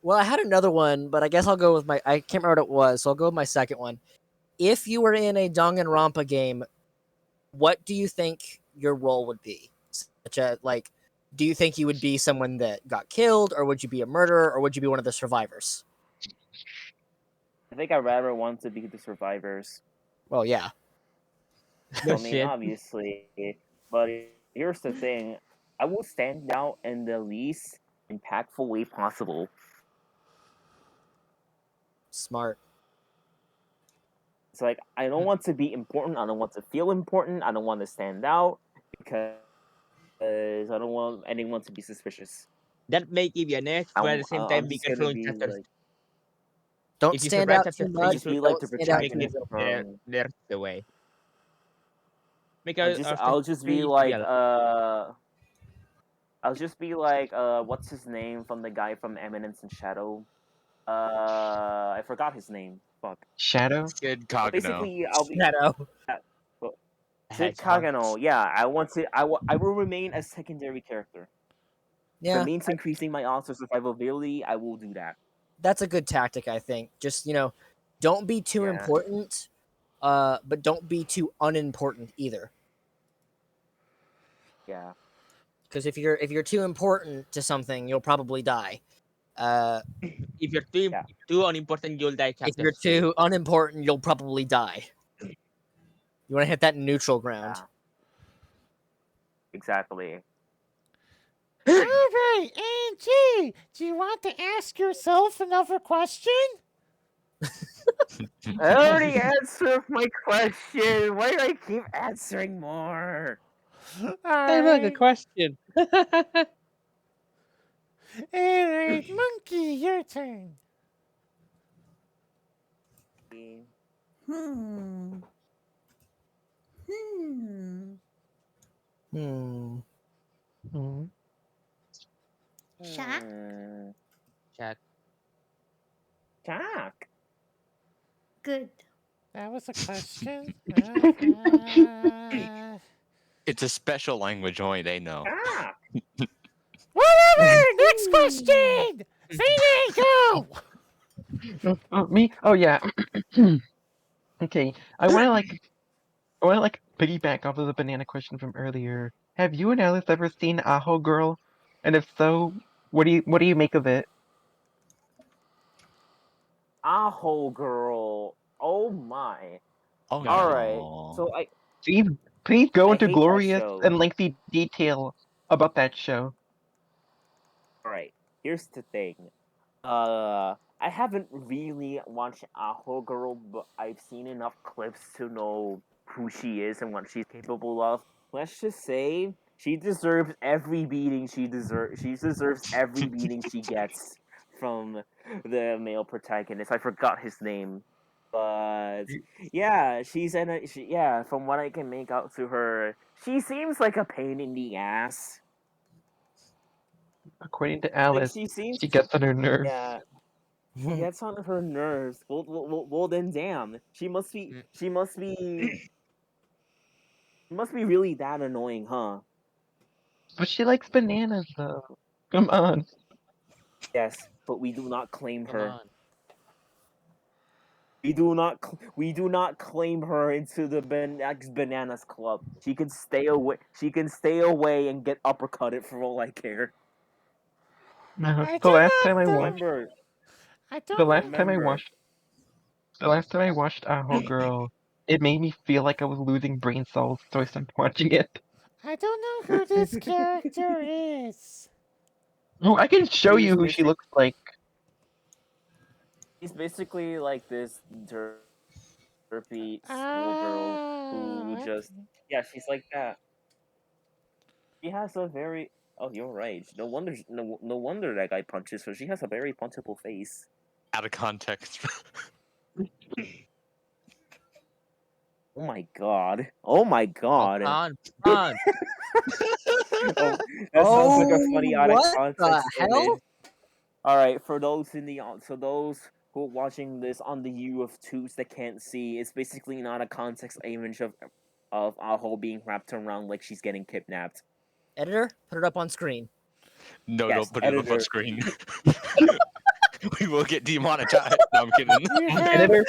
Speaker 6: Well, I had another one, but I guess I'll go with my. I can't remember what it was, so I'll go with my second one. If you were in a Danganronpa game, what do you think your role would be? Such as, like, do you think you would be someone that got killed, or would you be a murderer, or would you be one of the survivors?
Speaker 7: I think I'd rather want to be the survivors.
Speaker 6: Well, yeah.
Speaker 4: No
Speaker 7: I mean,
Speaker 4: shit.
Speaker 7: obviously, but here's the thing: I will stand out in the least impactful way possible.
Speaker 6: Smart.
Speaker 7: It's like I don't want to be important. I don't want to feel important. I don't want to stand out because I don't want anyone to be suspicious.
Speaker 4: That may give you an edge, but at the same time
Speaker 7: I'm
Speaker 4: be
Speaker 7: just gonna
Speaker 4: careful in
Speaker 7: be
Speaker 4: chapter.
Speaker 7: like,
Speaker 6: Don't
Speaker 4: If you
Speaker 6: stand
Speaker 4: survive
Speaker 6: out
Speaker 4: chapter
Speaker 6: too
Speaker 4: three,
Speaker 7: I'll
Speaker 4: you
Speaker 6: much.
Speaker 7: just
Speaker 4: should
Speaker 7: be like the
Speaker 6: Don't stand out
Speaker 4: make
Speaker 6: too
Speaker 4: it
Speaker 7: protagonist
Speaker 6: little.
Speaker 7: from.
Speaker 4: the way. Make a
Speaker 7: I'll just be
Speaker 4: three
Speaker 7: like
Speaker 4: yellow.
Speaker 7: I'll just be like what's his name from the guy from Eminence and Shadow. I forgot his name. Fuck.
Speaker 2: Shadow?
Speaker 3: Kid
Speaker 7: But
Speaker 3: Kagano.
Speaker 7: basically, I'll be
Speaker 6: Shadow.
Speaker 7: well, Sid
Speaker 4: Hedgehog.
Speaker 7: Kagano. Yeah, I will remain a secondary character. If it
Speaker 6: Yeah,
Speaker 7: means increasing my odds of survivability, I will do that.
Speaker 6: that's a good tactic, I think. Just, don't be too
Speaker 7: Yeah.
Speaker 6: important, but don't be too unimportant either.
Speaker 7: Yeah.
Speaker 6: Because if you're too important to something, you'll probably die.
Speaker 4: If you're too
Speaker 7: Yeah.
Speaker 4: too unimportant, you'll die
Speaker 6: If
Speaker 4: chapter
Speaker 6: you're
Speaker 4: 3.
Speaker 6: too unimportant, you'll probably die. You want to hit that neutral ground.
Speaker 7: Yeah. Exactly.
Speaker 1: All right, Angie, do you want to ask yourself another question?
Speaker 7: I already answered my question. Why do I keep answering more?
Speaker 1: All
Speaker 8: Hey, look, a
Speaker 1: right,
Speaker 8: question.
Speaker 1: all right, Monkey, your turn.
Speaker 5: Hmm. Hmm.
Speaker 6: Hmm.
Speaker 2: Hmm.
Speaker 5: Shaq?
Speaker 4: Chat.
Speaker 7: Jack.
Speaker 5: Good.
Speaker 1: That was a question.
Speaker 3: It's a special language only they know.
Speaker 7: Jack.
Speaker 1: Whatever. Next question. Say go.
Speaker 2: Oh, me? Oh yeah. Okay. I wanna piggyback off of the banana question from earlier. Have you and Alice ever seen Aho Girl? And if so, what do you make of it?
Speaker 7: Aho girl. Oh my.
Speaker 3: Oh
Speaker 2: Yeah.
Speaker 7: Alright.
Speaker 3: no.
Speaker 7: So
Speaker 2: Please go
Speaker 7: I
Speaker 2: into
Speaker 7: hate that
Speaker 2: glorious
Speaker 7: show.
Speaker 2: and lengthy detail about that show.
Speaker 7: Alright. Here's the thing. I haven't really watched Aho Girl, but I've seen enough clips to know who she is and what she's capable of. Let's just say she deserves every beating she deserves. She deserves every beating she gets from the male protagonist. I forgot his name. But yeah, yeah. From what I can make out to her, she seems like a pain in the ass.
Speaker 2: According to
Speaker 7: Like
Speaker 2: Alice,
Speaker 7: she seems,
Speaker 2: she gets on her nerves.
Speaker 7: yeah, gets on her nerves. Well, then damn, she must be really that annoying, huh?
Speaker 2: But she likes bananas, though. Come on.
Speaker 7: Yes, but we do not claim
Speaker 4: Come
Speaker 7: her.
Speaker 4: on.
Speaker 7: We do not claim her into the Bananas Club. She can stay away. She can stay away and get uppercutted for all I care.
Speaker 1: I
Speaker 2: The
Speaker 1: do
Speaker 2: last time I
Speaker 1: not
Speaker 2: watched,
Speaker 1: think.
Speaker 7: Remember,
Speaker 1: I
Speaker 2: the
Speaker 1: don't
Speaker 2: last
Speaker 1: know.
Speaker 2: time I
Speaker 7: remember.
Speaker 2: watched, the last time I watched Aho Girl, it made me feel like I was losing brain cells, so I stopped watching it.
Speaker 1: I don't know who this character is.
Speaker 2: Oh, I can show
Speaker 7: She's
Speaker 2: you who she
Speaker 7: basic.
Speaker 2: looks like.
Speaker 7: She's basically like this derpy schoolgirl who
Speaker 1: Ah,
Speaker 7: just,
Speaker 1: okay.
Speaker 7: yeah, she's like that. She has a very, oh, you're right. No wonder that guy punches her. She has a very punchable face.
Speaker 3: Out of context.
Speaker 7: Oh my god. Oh my
Speaker 4: Oh,
Speaker 7: god.
Speaker 4: on, on.
Speaker 7: Oh, that sounds like a
Speaker 6: Oh,
Speaker 7: funny out of
Speaker 6: what the
Speaker 7: context image.
Speaker 6: hell?
Speaker 7: All right, for those so those who are watching this on the U of twos that can't see, it's basically not a context image of Aho being wrapped around like she's getting kidnapped.
Speaker 6: Editor, put it up on screen.
Speaker 3: No,
Speaker 7: Yes,
Speaker 3: don't put it up on
Speaker 7: editor.
Speaker 3: screen. We will get demonetized. No, I'm kidding.
Speaker 2: Editor,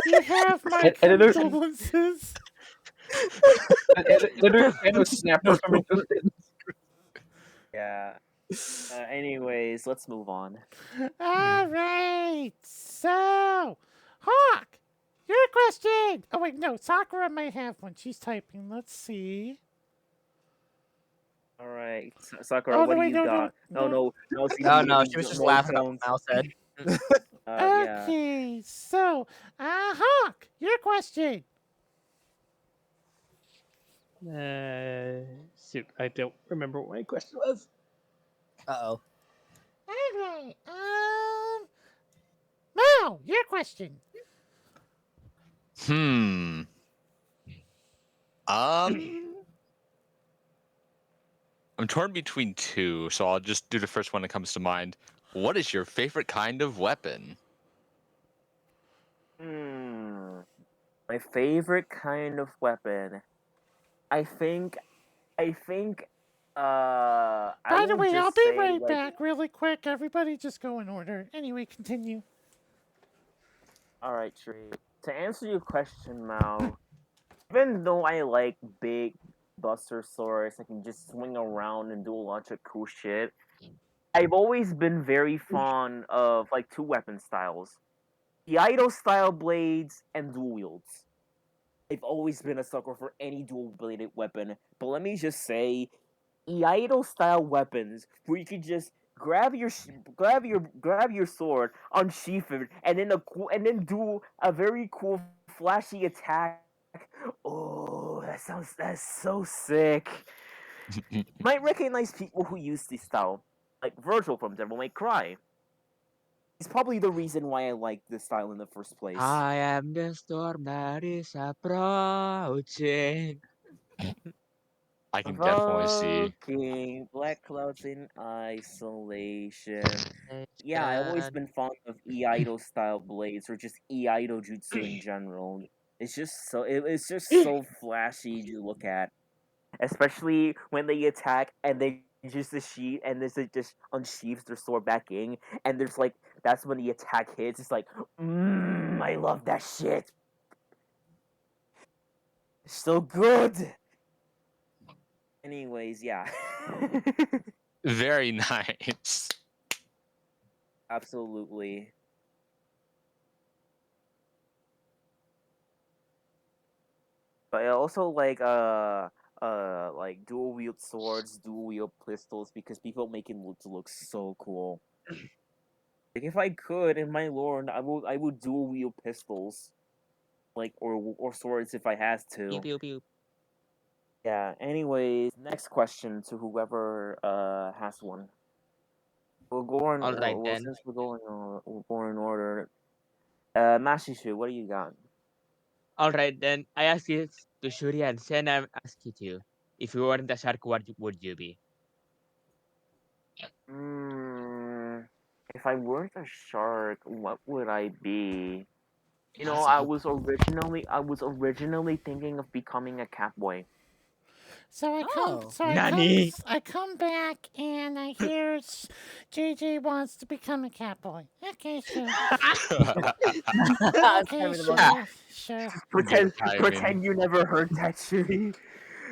Speaker 1: You have my
Speaker 2: editor,
Speaker 1: condolences.
Speaker 2: editor, kind of snapped her from existence.
Speaker 7: Yeah. Anyways, let's move on.
Speaker 1: All right. So, Hawk, your question. Oh wait, no. Sakura might have one. She's typing. Let's see.
Speaker 7: All right, Sakura,
Speaker 1: Oh
Speaker 7: what
Speaker 1: no,
Speaker 7: do
Speaker 1: wait,
Speaker 7: you
Speaker 1: no,
Speaker 7: got?
Speaker 1: no, no.
Speaker 7: No,
Speaker 6: Oh no, she was just
Speaker 7: no
Speaker 6: laughing at
Speaker 7: tones.
Speaker 6: what Mouse said.
Speaker 7: Yeah.
Speaker 1: Okay, so, Hawk, your question.
Speaker 8: Shoot, I don't remember what my question was.
Speaker 6: Uh-oh.
Speaker 1: All right. Mao, your question.
Speaker 3: Hmm. I'm torn between two, so I'll just do the first one that comes to mind. What is your favorite kind of weapon?
Speaker 7: Hmm. My favorite kind of weapon. I think. I think. I
Speaker 1: By the
Speaker 7: will
Speaker 1: way, I'll
Speaker 7: just
Speaker 1: be
Speaker 7: say
Speaker 1: right
Speaker 7: like.
Speaker 1: back really quick. Everybody just go in order. Anyway, continue.
Speaker 7: All right, Tree. To answer your question, Mao, even though I like big Buster Swords, I can just swing around and do a bunch of cool shit. I've always been very fond of like two weapon styles: the idle style blades and dual wields. I've always been a sucker for any dual bladed weapon, but let me just say, Iaido style weapons where you can just grab your sword, unsheath it, and then do a very cool flashy attack. Oh, that's so sick. Might recognize people who use this style, like Virgil from Devil May Cry. He's probably the reason why I like this style in the first place.
Speaker 4: I am the storm that is approaching.
Speaker 3: I can definitely see.
Speaker 7: Provoking black clouds in isolation. Yeah, I've always been fond of Iaido style blades or just Iaido jutsu in general. It's just so flashy to look at, especially when they attack and they just the sheet and this it just unsheaths their sword back in, and there's like that's when the attack hits. It's like, I love that shit. It's so good. Anyways, yeah.
Speaker 3: Very nice.
Speaker 7: Absolutely. But I also like dual wield swords, dual wield pistols because people make it look so cool. Like if I could in my lore, I would dual wield pistols, like or swords if I has
Speaker 4: Pew
Speaker 7: to.
Speaker 4: pew pew.
Speaker 7: Yeah. Anyways, next question to whoever has one.
Speaker 4: All right then.
Speaker 7: Since we're going in order. Mashishu, what do you got?
Speaker 4: All right, then I ask you to Shuri and Sen. I ask you to. If you weren't a shark, what would you be?
Speaker 7: Mm, if I weren't a shark, what would I be? You know,
Speaker 6: That's a good
Speaker 7: I was originally thinking of becoming a catboy.
Speaker 1: So
Speaker 6: Oh.
Speaker 4: Nani?
Speaker 1: I come back and I hear JJ wants to become a catboy. Okay, sure.
Speaker 6: That's
Speaker 1: Okay,
Speaker 6: probably the most-
Speaker 1: sure.
Speaker 7: Pretend,
Speaker 3: timing.
Speaker 7: pretend you never heard that, Shuri.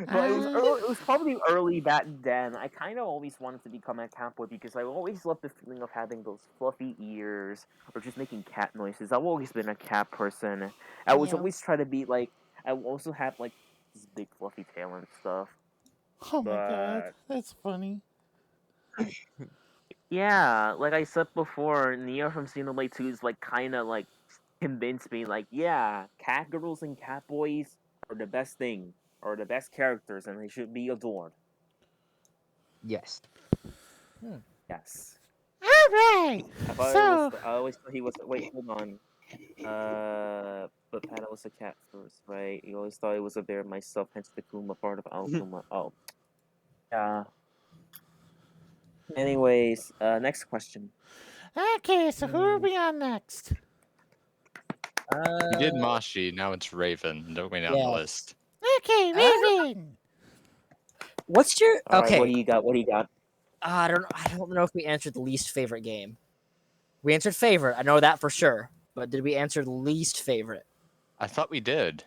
Speaker 7: But
Speaker 1: Uh,
Speaker 7: it was probably early back then. I kind of always wanted to become a catboy because I always loved the feeling of having those fluffy ears or just making cat noises. I've always been a cat person. I was
Speaker 1: Yeah.
Speaker 7: always trying to be like. I also have like this big fluffy tail and stuff.
Speaker 1: Oh my god,
Speaker 7: But
Speaker 1: that's funny.
Speaker 7: yeah, like I said before, Nia from Xenoblade 2 is like kind of like convinced me like, yeah, cat girls and cat boys are the best thing, or the best characters, and they should be adored.
Speaker 4: Yes.
Speaker 7: Yes.
Speaker 1: All right. So,
Speaker 7: I always thought he was. Wait, hold on. But Panda was a cat first, right? You always thought it was a bear myself, hence the Kuma part of Alkuma. Oh, yeah. Anyways, next question.
Speaker 1: okay, so who are we on next?
Speaker 3: You did
Speaker 6: Uh,
Speaker 3: Mashi, now it's Raven. Don't go down the
Speaker 6: yeah.
Speaker 3: list.
Speaker 1: Okay, Raven.
Speaker 6: What's your
Speaker 7: All right, what
Speaker 6: okay?
Speaker 7: do you got? What do you got?
Speaker 6: I don't know if we answered the least favorite game. We answered favorite. I know that for sure. But did we answer least favorite?
Speaker 3: I thought we did.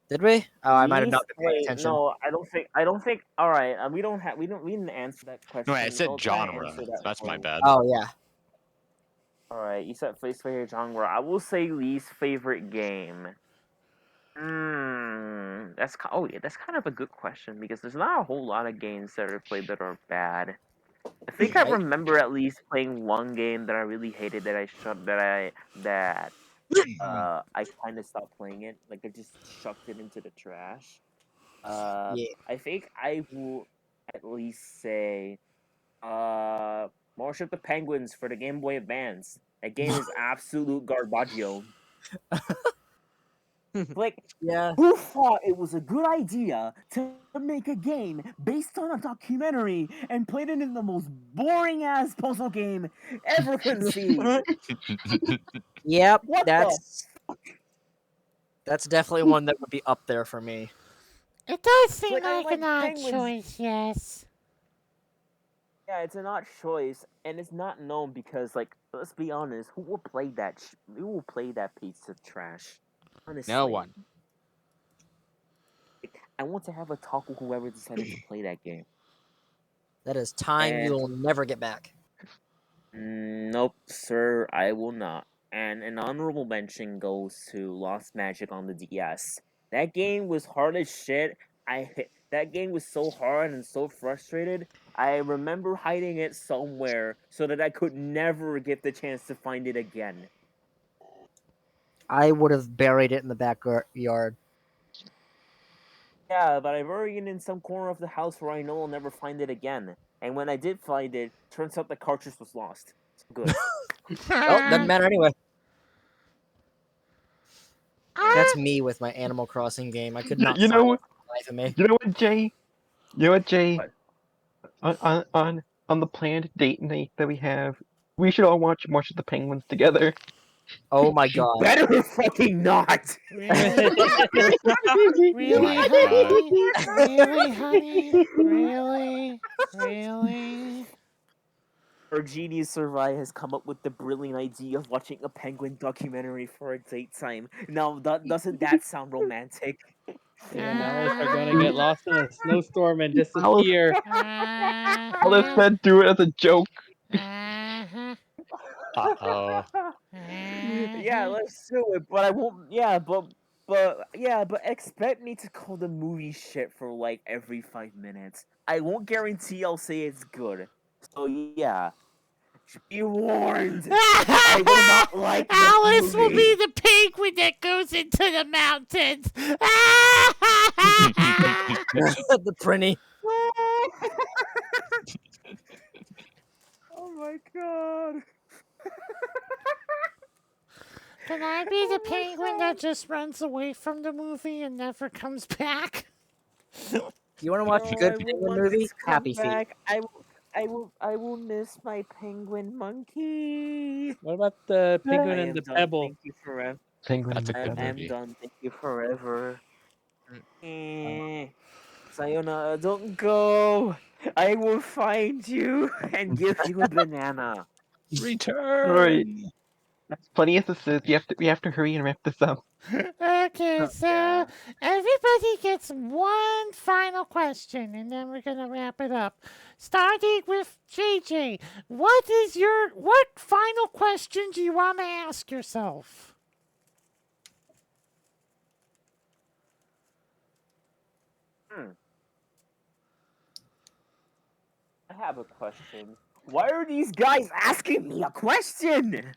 Speaker 6: Did we? Oh, I might have
Speaker 7: Least?
Speaker 6: not been paying
Speaker 7: Wait,
Speaker 6: attention.
Speaker 7: no, I don't think. I don't think. All right, we didn't answer that question.
Speaker 3: No, I
Speaker 7: So
Speaker 3: said
Speaker 7: I'll try and
Speaker 3: genre.
Speaker 7: answer that
Speaker 3: That's
Speaker 7: for
Speaker 3: my
Speaker 7: you.
Speaker 3: bad.
Speaker 6: Oh yeah.
Speaker 7: All right, you said least favorite genre. I will say least favorite game. Oh yeah, that's kind of a good question because there's not a whole lot of games that are played that are bad. I think I
Speaker 6: Right.
Speaker 7: remember at least playing one game that I really hated that I kind of stopped playing it. Like I just chucked it into the trash.
Speaker 6: Yeah.
Speaker 7: I think I will at least say March of the Penguins for the Game Boy Advance. That game is absolute garbaggio. Like,
Speaker 6: Yeah.
Speaker 7: who thought it was a good idea to make a game based on a documentary and played it in the most boring ass puzzle game ever conceived?
Speaker 6: Yep.
Speaker 7: What
Speaker 6: That's definitely one that would be up there for me.
Speaker 1: It does seem
Speaker 7: Like, I
Speaker 1: like
Speaker 7: like
Speaker 1: an odd
Speaker 7: penguins.
Speaker 1: choice, yes.
Speaker 7: Yeah, it's an odd choice, and it's not known because, like, let's be honest, who will play that? Who will play that piece of trash? Honestly,
Speaker 4: No one.
Speaker 7: Like, I want to have a talk with whoever decided to play that game.
Speaker 6: That is time
Speaker 7: And
Speaker 6: you'll never get back.
Speaker 7: nope, sir, I will not. And an honorable mention goes to Lost Magic on the DS. That game was hard as shit. That game was so hard and so frustrated. I remember hiding it somewhere so that I could never get the chance to find it again.
Speaker 6: I would have buried it in the backyard.
Speaker 7: Yeah, but I buried it in some corner of the house where I know I'll never find it again. And when I did find it, turns out the cartridge was lost. So good.
Speaker 6: Well, doesn't matter anyway. That's
Speaker 1: Ah,
Speaker 6: me with my Animal Crossing game. I could not
Speaker 2: You
Speaker 6: find
Speaker 2: know,
Speaker 6: it for the life of me.
Speaker 2: you know what, Jay? You know what, Jay?
Speaker 7: What?
Speaker 2: On the planned date night that we have, we should all watch March of the Penguins together.
Speaker 6: Oh my god.
Speaker 7: Better fucking not!
Speaker 1: really? Really,
Speaker 3: My
Speaker 1: honey? Really, honey? Really? Really?
Speaker 7: Our genius Survey has come up with the brilliant idea of watching a penguin documentary for a date time. Now, doesn't that sound romantic?
Speaker 8: And Alice are gonna get lost in a snowstorm and disappear.
Speaker 2: Alice said do it as a joke.
Speaker 1: Uh-huh.
Speaker 3: Uh-oh.
Speaker 7: Yeah, let's do it. But I won't. But expect me to call the movie shit for like every 5 minutes. I won't guarantee I'll say it's good. So yeah, be warned. I will not like this
Speaker 1: Alice will
Speaker 7: movie.
Speaker 1: be the penguin that goes into the mountains.
Speaker 6: The Prinny.
Speaker 7: Oh my god.
Speaker 1: Can I be the penguin that just runs away from the movie and never comes back?
Speaker 6: You want to watch a good
Speaker 7: I will
Speaker 6: penguin
Speaker 7: want it
Speaker 6: movie?
Speaker 7: to come
Speaker 6: Happy Feet.
Speaker 7: back. I will miss my penguin monkey.
Speaker 8: What about the
Speaker 2: Yeah.
Speaker 8: penguin
Speaker 7: I
Speaker 8: and
Speaker 7: am
Speaker 8: the
Speaker 7: done.
Speaker 8: pebble?
Speaker 7: Thank you forever.
Speaker 2: Penguin
Speaker 3: That's a
Speaker 2: and
Speaker 7: I
Speaker 2: the
Speaker 3: good
Speaker 2: Pebble.
Speaker 7: am
Speaker 3: movie.
Speaker 7: done. Thank you forever.
Speaker 3: Mm.
Speaker 7: Sayonara, don't go. I will find you and give you a banana.
Speaker 3: Return.
Speaker 2: As funny as this is, we have to hurry and wrap this up.
Speaker 1: Okay, so
Speaker 7: Yeah.
Speaker 1: everybody gets one final question, and then we're gonna wrap it up. Starting with JJ, what final question do you want to ask yourself?
Speaker 7: Hmm. I have a question. Why are these guys asking me a question?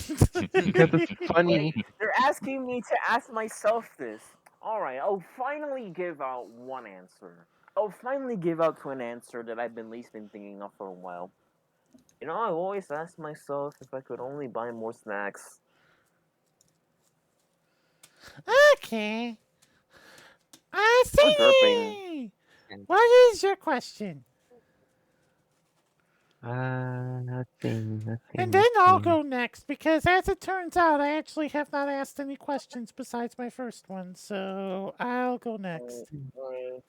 Speaker 2: Because it's funny.
Speaker 7: They're asking me to ask myself this. Alright, I'll finally give out one answer. I'll finally give out to an answer that I've been least been thinking of for a while. You know, I always ask myself if I could only buy more snacks.
Speaker 1: Okay.
Speaker 7: I'm burping.
Speaker 1: See. What is your question?
Speaker 2: Let's see.
Speaker 1: And then I'll go next because, as it turns out, I actually have not asked any questions besides my first one, so I'll go next.
Speaker 7: Alright.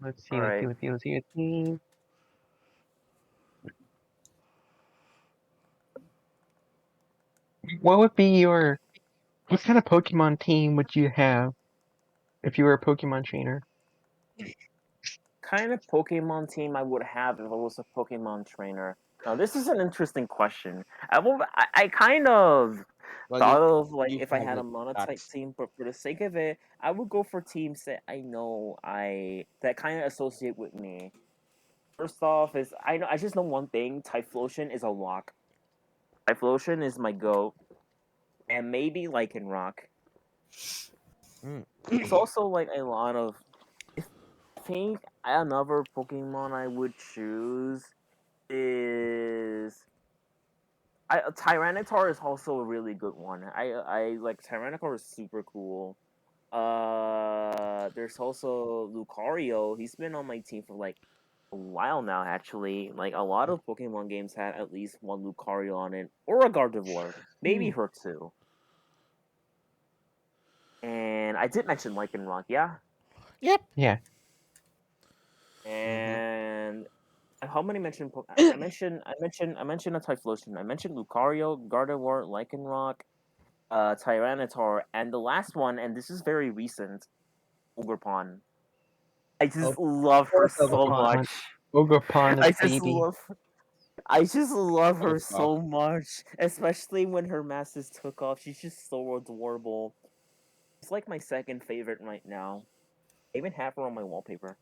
Speaker 2: Let's see.
Speaker 7: Alright.
Speaker 2: Let's see. What would be what kind of Pokemon team would you have if you were a Pokemon trainer?
Speaker 7: Kind of Pokemon team I would have if I was a Pokemon trainer. Now, this is an interesting question. I kind of
Speaker 4: Well,
Speaker 7: thought of like
Speaker 4: you
Speaker 7: if I
Speaker 4: have
Speaker 7: had a
Speaker 4: like
Speaker 7: monotype
Speaker 4: sharks.
Speaker 7: team, but for the sake of it, I would go for teams that I know that kind of associate with me. First off, is I just know one thing: Typhlosion is a lock. Typhlosion is my goat, and maybe Lycanroc. It's also like a lot of. I think another Pokemon I would choose is Tyranitar is also a really good one. I like Tyranitar is super cool. There's also Lucario. He's been on my team for like a while now. Actually, like a lot of Pokemon games had at least one Lucario on it, or a Gardevoir, maybe her too. And I did mention Lycanroc, yeah.
Speaker 1: Yep.
Speaker 2: Yeah.
Speaker 7: And how many mentioned? I mentioned a Typhlosion. I mentioned Lucario, Gardevoir, Lycanroc, Tyranitar, and the last one, and this is very recent, Ogerpon. I just love her so
Speaker 2: Ogerpon.
Speaker 7: much.
Speaker 2: Ogerpon
Speaker 7: I
Speaker 2: is
Speaker 7: just
Speaker 2: baby.
Speaker 7: love. I just love her
Speaker 4: Ogerpon.
Speaker 7: so much, especially when her masses took off. She's just so adorable. It's like my second favorite right now. I even have her on my wallpaper.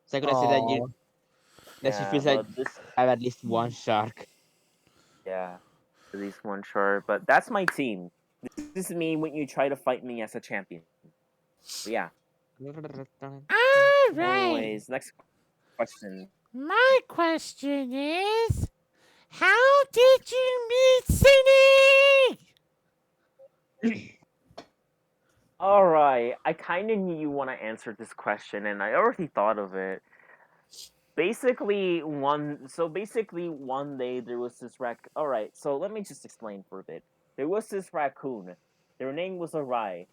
Speaker 4: So I'm gonna say that
Speaker 6: Aw.
Speaker 4: she
Speaker 7: Yeah,
Speaker 4: feels like
Speaker 7: but this.
Speaker 4: I have at least one shark.
Speaker 7: Yeah, at least one shard. But that's my team. This is me when you try to fight me as a champion. But yeah.
Speaker 1: All right.
Speaker 7: Anyways, next question.
Speaker 1: My question is, how did you meet Cindy?
Speaker 7: All right, I kind of knew you want to answer this question, and I already thought of it. Basically, one day there was this All right, so let me just explain for a bit. There was this raccoon. Their name was Arai.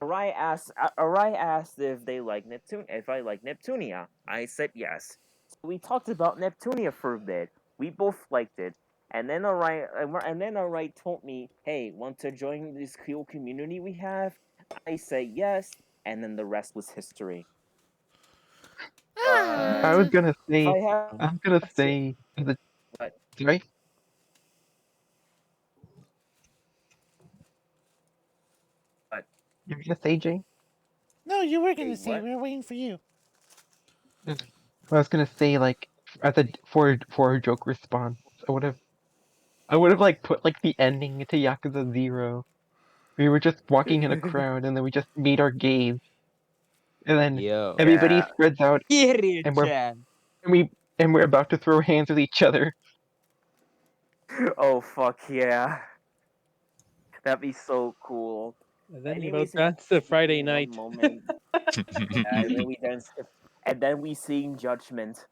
Speaker 7: Arai asked if they like Neptune, if I like Neptunia. I said yes. So we talked about Neptunia for a bit. We both liked it, and then Arai told me, "Hey, want to join this cool community we have?" I say yes, and then the rest was history.
Speaker 2: I was
Speaker 1: Ah,
Speaker 2: gonna
Speaker 7: If
Speaker 2: say.
Speaker 7: I have
Speaker 2: I'm gonna
Speaker 7: to,
Speaker 2: say.
Speaker 7: but
Speaker 2: Sorry.
Speaker 7: but
Speaker 2: You're gonna say, Jay?
Speaker 1: no, you were
Speaker 7: hey,
Speaker 1: gonna say
Speaker 7: what?
Speaker 1: we were waiting for you.
Speaker 2: I was gonna say like for a joke response. I would have like put like the ending to Yakuza 0. We were just walking in a crowd and then we just meet our gaze. And then
Speaker 4: Yo.
Speaker 2: everybody
Speaker 7: Yeah.
Speaker 2: spreads out and
Speaker 4: Kiryu-chan.
Speaker 2: we're about to throw hands with each other.
Speaker 7: Oh fuck yeah. That'd be so cool.
Speaker 8: And then you
Speaker 7: Anyways,
Speaker 8: both
Speaker 7: if I
Speaker 8: dance to
Speaker 7: could speak
Speaker 8: Friday
Speaker 7: in one
Speaker 8: night.
Speaker 7: moment, and then we dance, and then we sing Judgment.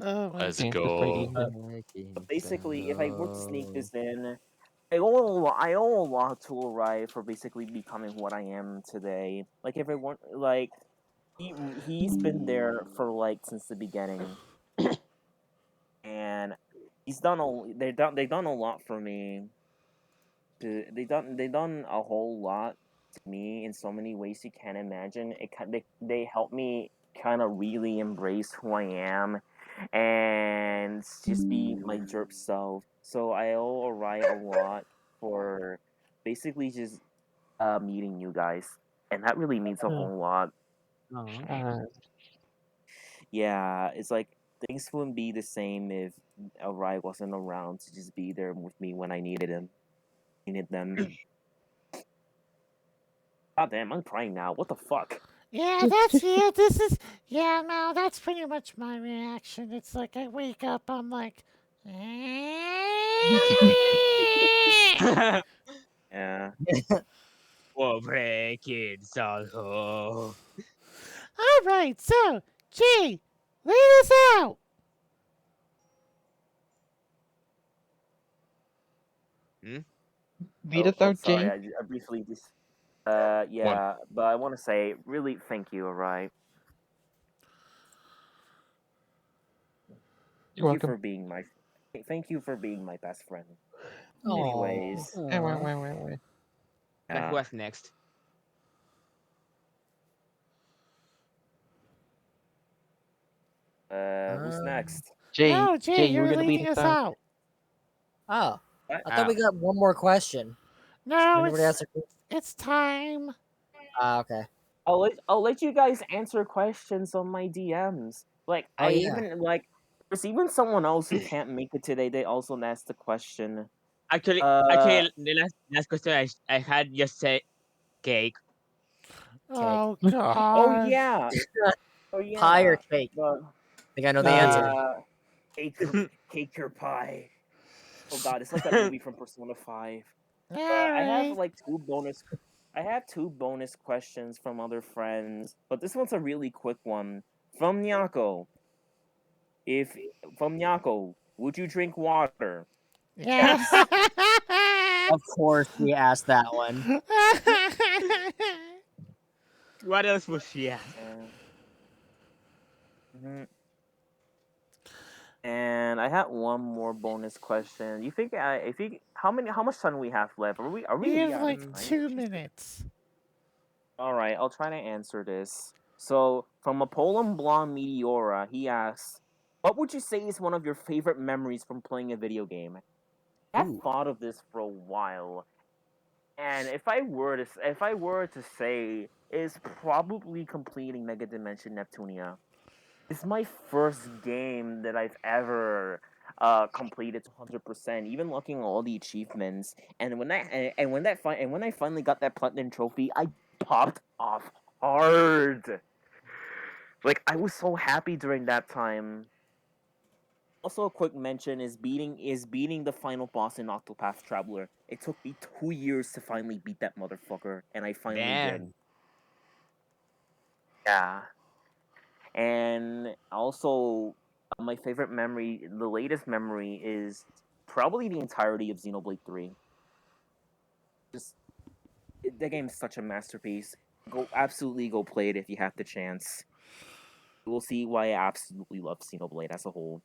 Speaker 1: Oh my
Speaker 3: Let's
Speaker 2: Dance the Friday
Speaker 3: go.
Speaker 2: night.
Speaker 7: But basically, if I were to sneak this in, I owe a lot to Arai for basically becoming what I am today. Like if I want, like he's been there for like since the beginning, and they've done a lot for me. They done a whole lot to me in so many ways you can't imagine. They helped me kind of really embrace who I am and just be my jerk self. So I owe Arai a lot for basically just meeting you guys, and that really means a whole lot. Yeah, it's like things wouldn't be the same if Arai wasn't around to just be there with me when I needed them. God damn, I'm crying now. What the fuck?
Speaker 1: Yeah, this is, yeah, no, that's pretty much my reaction. It's like I wake up, I'm like,
Speaker 7: Yeah.
Speaker 4: Pobre kid Salho.
Speaker 1: all right, so, G, lead us out.
Speaker 2: Beat us out,
Speaker 7: Sorry,
Speaker 2: Jay.
Speaker 7: I briefly just.
Speaker 3: One.
Speaker 7: Yeah, but I want to say really thank you, alright?
Speaker 2: You're
Speaker 7: Thank you
Speaker 2: welcome.
Speaker 7: for being my. Thank you for being my best friend.
Speaker 6: Aw.
Speaker 7: Anyways,
Speaker 4: Who
Speaker 7: yeah.
Speaker 4: was next?
Speaker 7: Who's next?
Speaker 2: Jay,
Speaker 1: No, Jay,
Speaker 2: you were
Speaker 1: you're
Speaker 2: gonna lead
Speaker 1: leading
Speaker 2: us
Speaker 1: us
Speaker 2: out.
Speaker 1: out.
Speaker 6: Oh,
Speaker 7: What?
Speaker 6: I thought we got one more question.
Speaker 1: No,
Speaker 6: Anybody else?
Speaker 1: it's time.
Speaker 6: Okay.
Speaker 7: I'll let you guys answer questions on my DMs. Like
Speaker 6: Oh,
Speaker 7: I
Speaker 6: yeah.
Speaker 7: even like there's even someone else who can't make it today. They also asked the question.
Speaker 4: Actually,
Speaker 7: Uh,
Speaker 4: the last question I had just said cake.
Speaker 1: Oh,
Speaker 7: oh
Speaker 1: God.
Speaker 7: yeah,
Speaker 6: Pie or cake?
Speaker 7: But
Speaker 6: I think I know the answer.
Speaker 7: cake your pie. Oh God, it's like that movie from Persona 5.
Speaker 1: All
Speaker 7: I have
Speaker 1: right.
Speaker 7: like I have two bonus questions from other friends, but this one's a really quick one from Nyako. If from Nyako, would you drink water?
Speaker 1: Yes.
Speaker 6: Of course, we asked that one.
Speaker 4: What else was she ask?
Speaker 7: Mhm. And I had one more bonus question. You think how much time we have left? Are we
Speaker 1: We
Speaker 7: really
Speaker 1: have
Speaker 7: out of
Speaker 1: like
Speaker 7: time?
Speaker 1: 2 minutes.
Speaker 7: All right, I'll try to answer this. So, from a Poland Blonde Meteora, he asks, "What would you say is one of your favorite memories from playing a video game?" I've
Speaker 6: Ooh.
Speaker 7: thought of this for a while, and if I were to say, it's probably completing Mega Dimension Neptunia. It's my first game that I've ever completed to 100%, even looking at all the achievements. And when I finally got that platinum trophy, I popped off hard. Like I was so happy during that time. Also, a quick mention is beating the final boss in Octopath Traveler. It took me 2 years to finally beat that motherfucker, and I finally did.
Speaker 4: Damn.
Speaker 7: Yeah. And also, my favorite memory, the latest memory, is probably the entirety of Xenoblade 3. Just the game is such a masterpiece. Absolutely go play it if you have the chance. You will see why I absolutely love Xenoblade as a whole.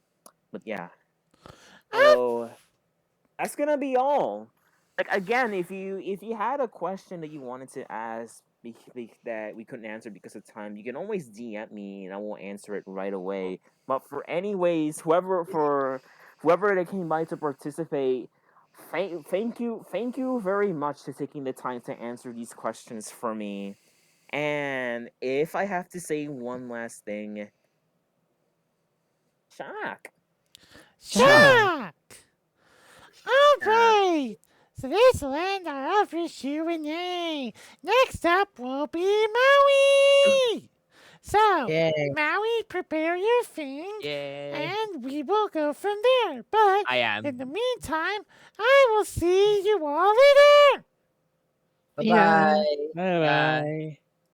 Speaker 7: But yeah, so that's gonna be all. Like again, if you had a question that you wanted to ask that we couldn't answer because of time, you can always DM me and I will answer it right away. But for anyways, whoever that came by to participate, thank you very much for taking the time to answer these questions for me. And if I have to say one last thing, Shak.
Speaker 1: Shock! All
Speaker 7: Yeah.
Speaker 1: right. So this will end our offer Shu and A. Next up will be Maui. So,
Speaker 6: Yay.
Speaker 1: Maui, prepare your thing,
Speaker 4: Yay.
Speaker 1: and we will go from there. But
Speaker 4: I am.
Speaker 1: in the meantime, I will see you all later.
Speaker 6: Bye
Speaker 2: Yeah.
Speaker 6: bye.
Speaker 8: Bye bye.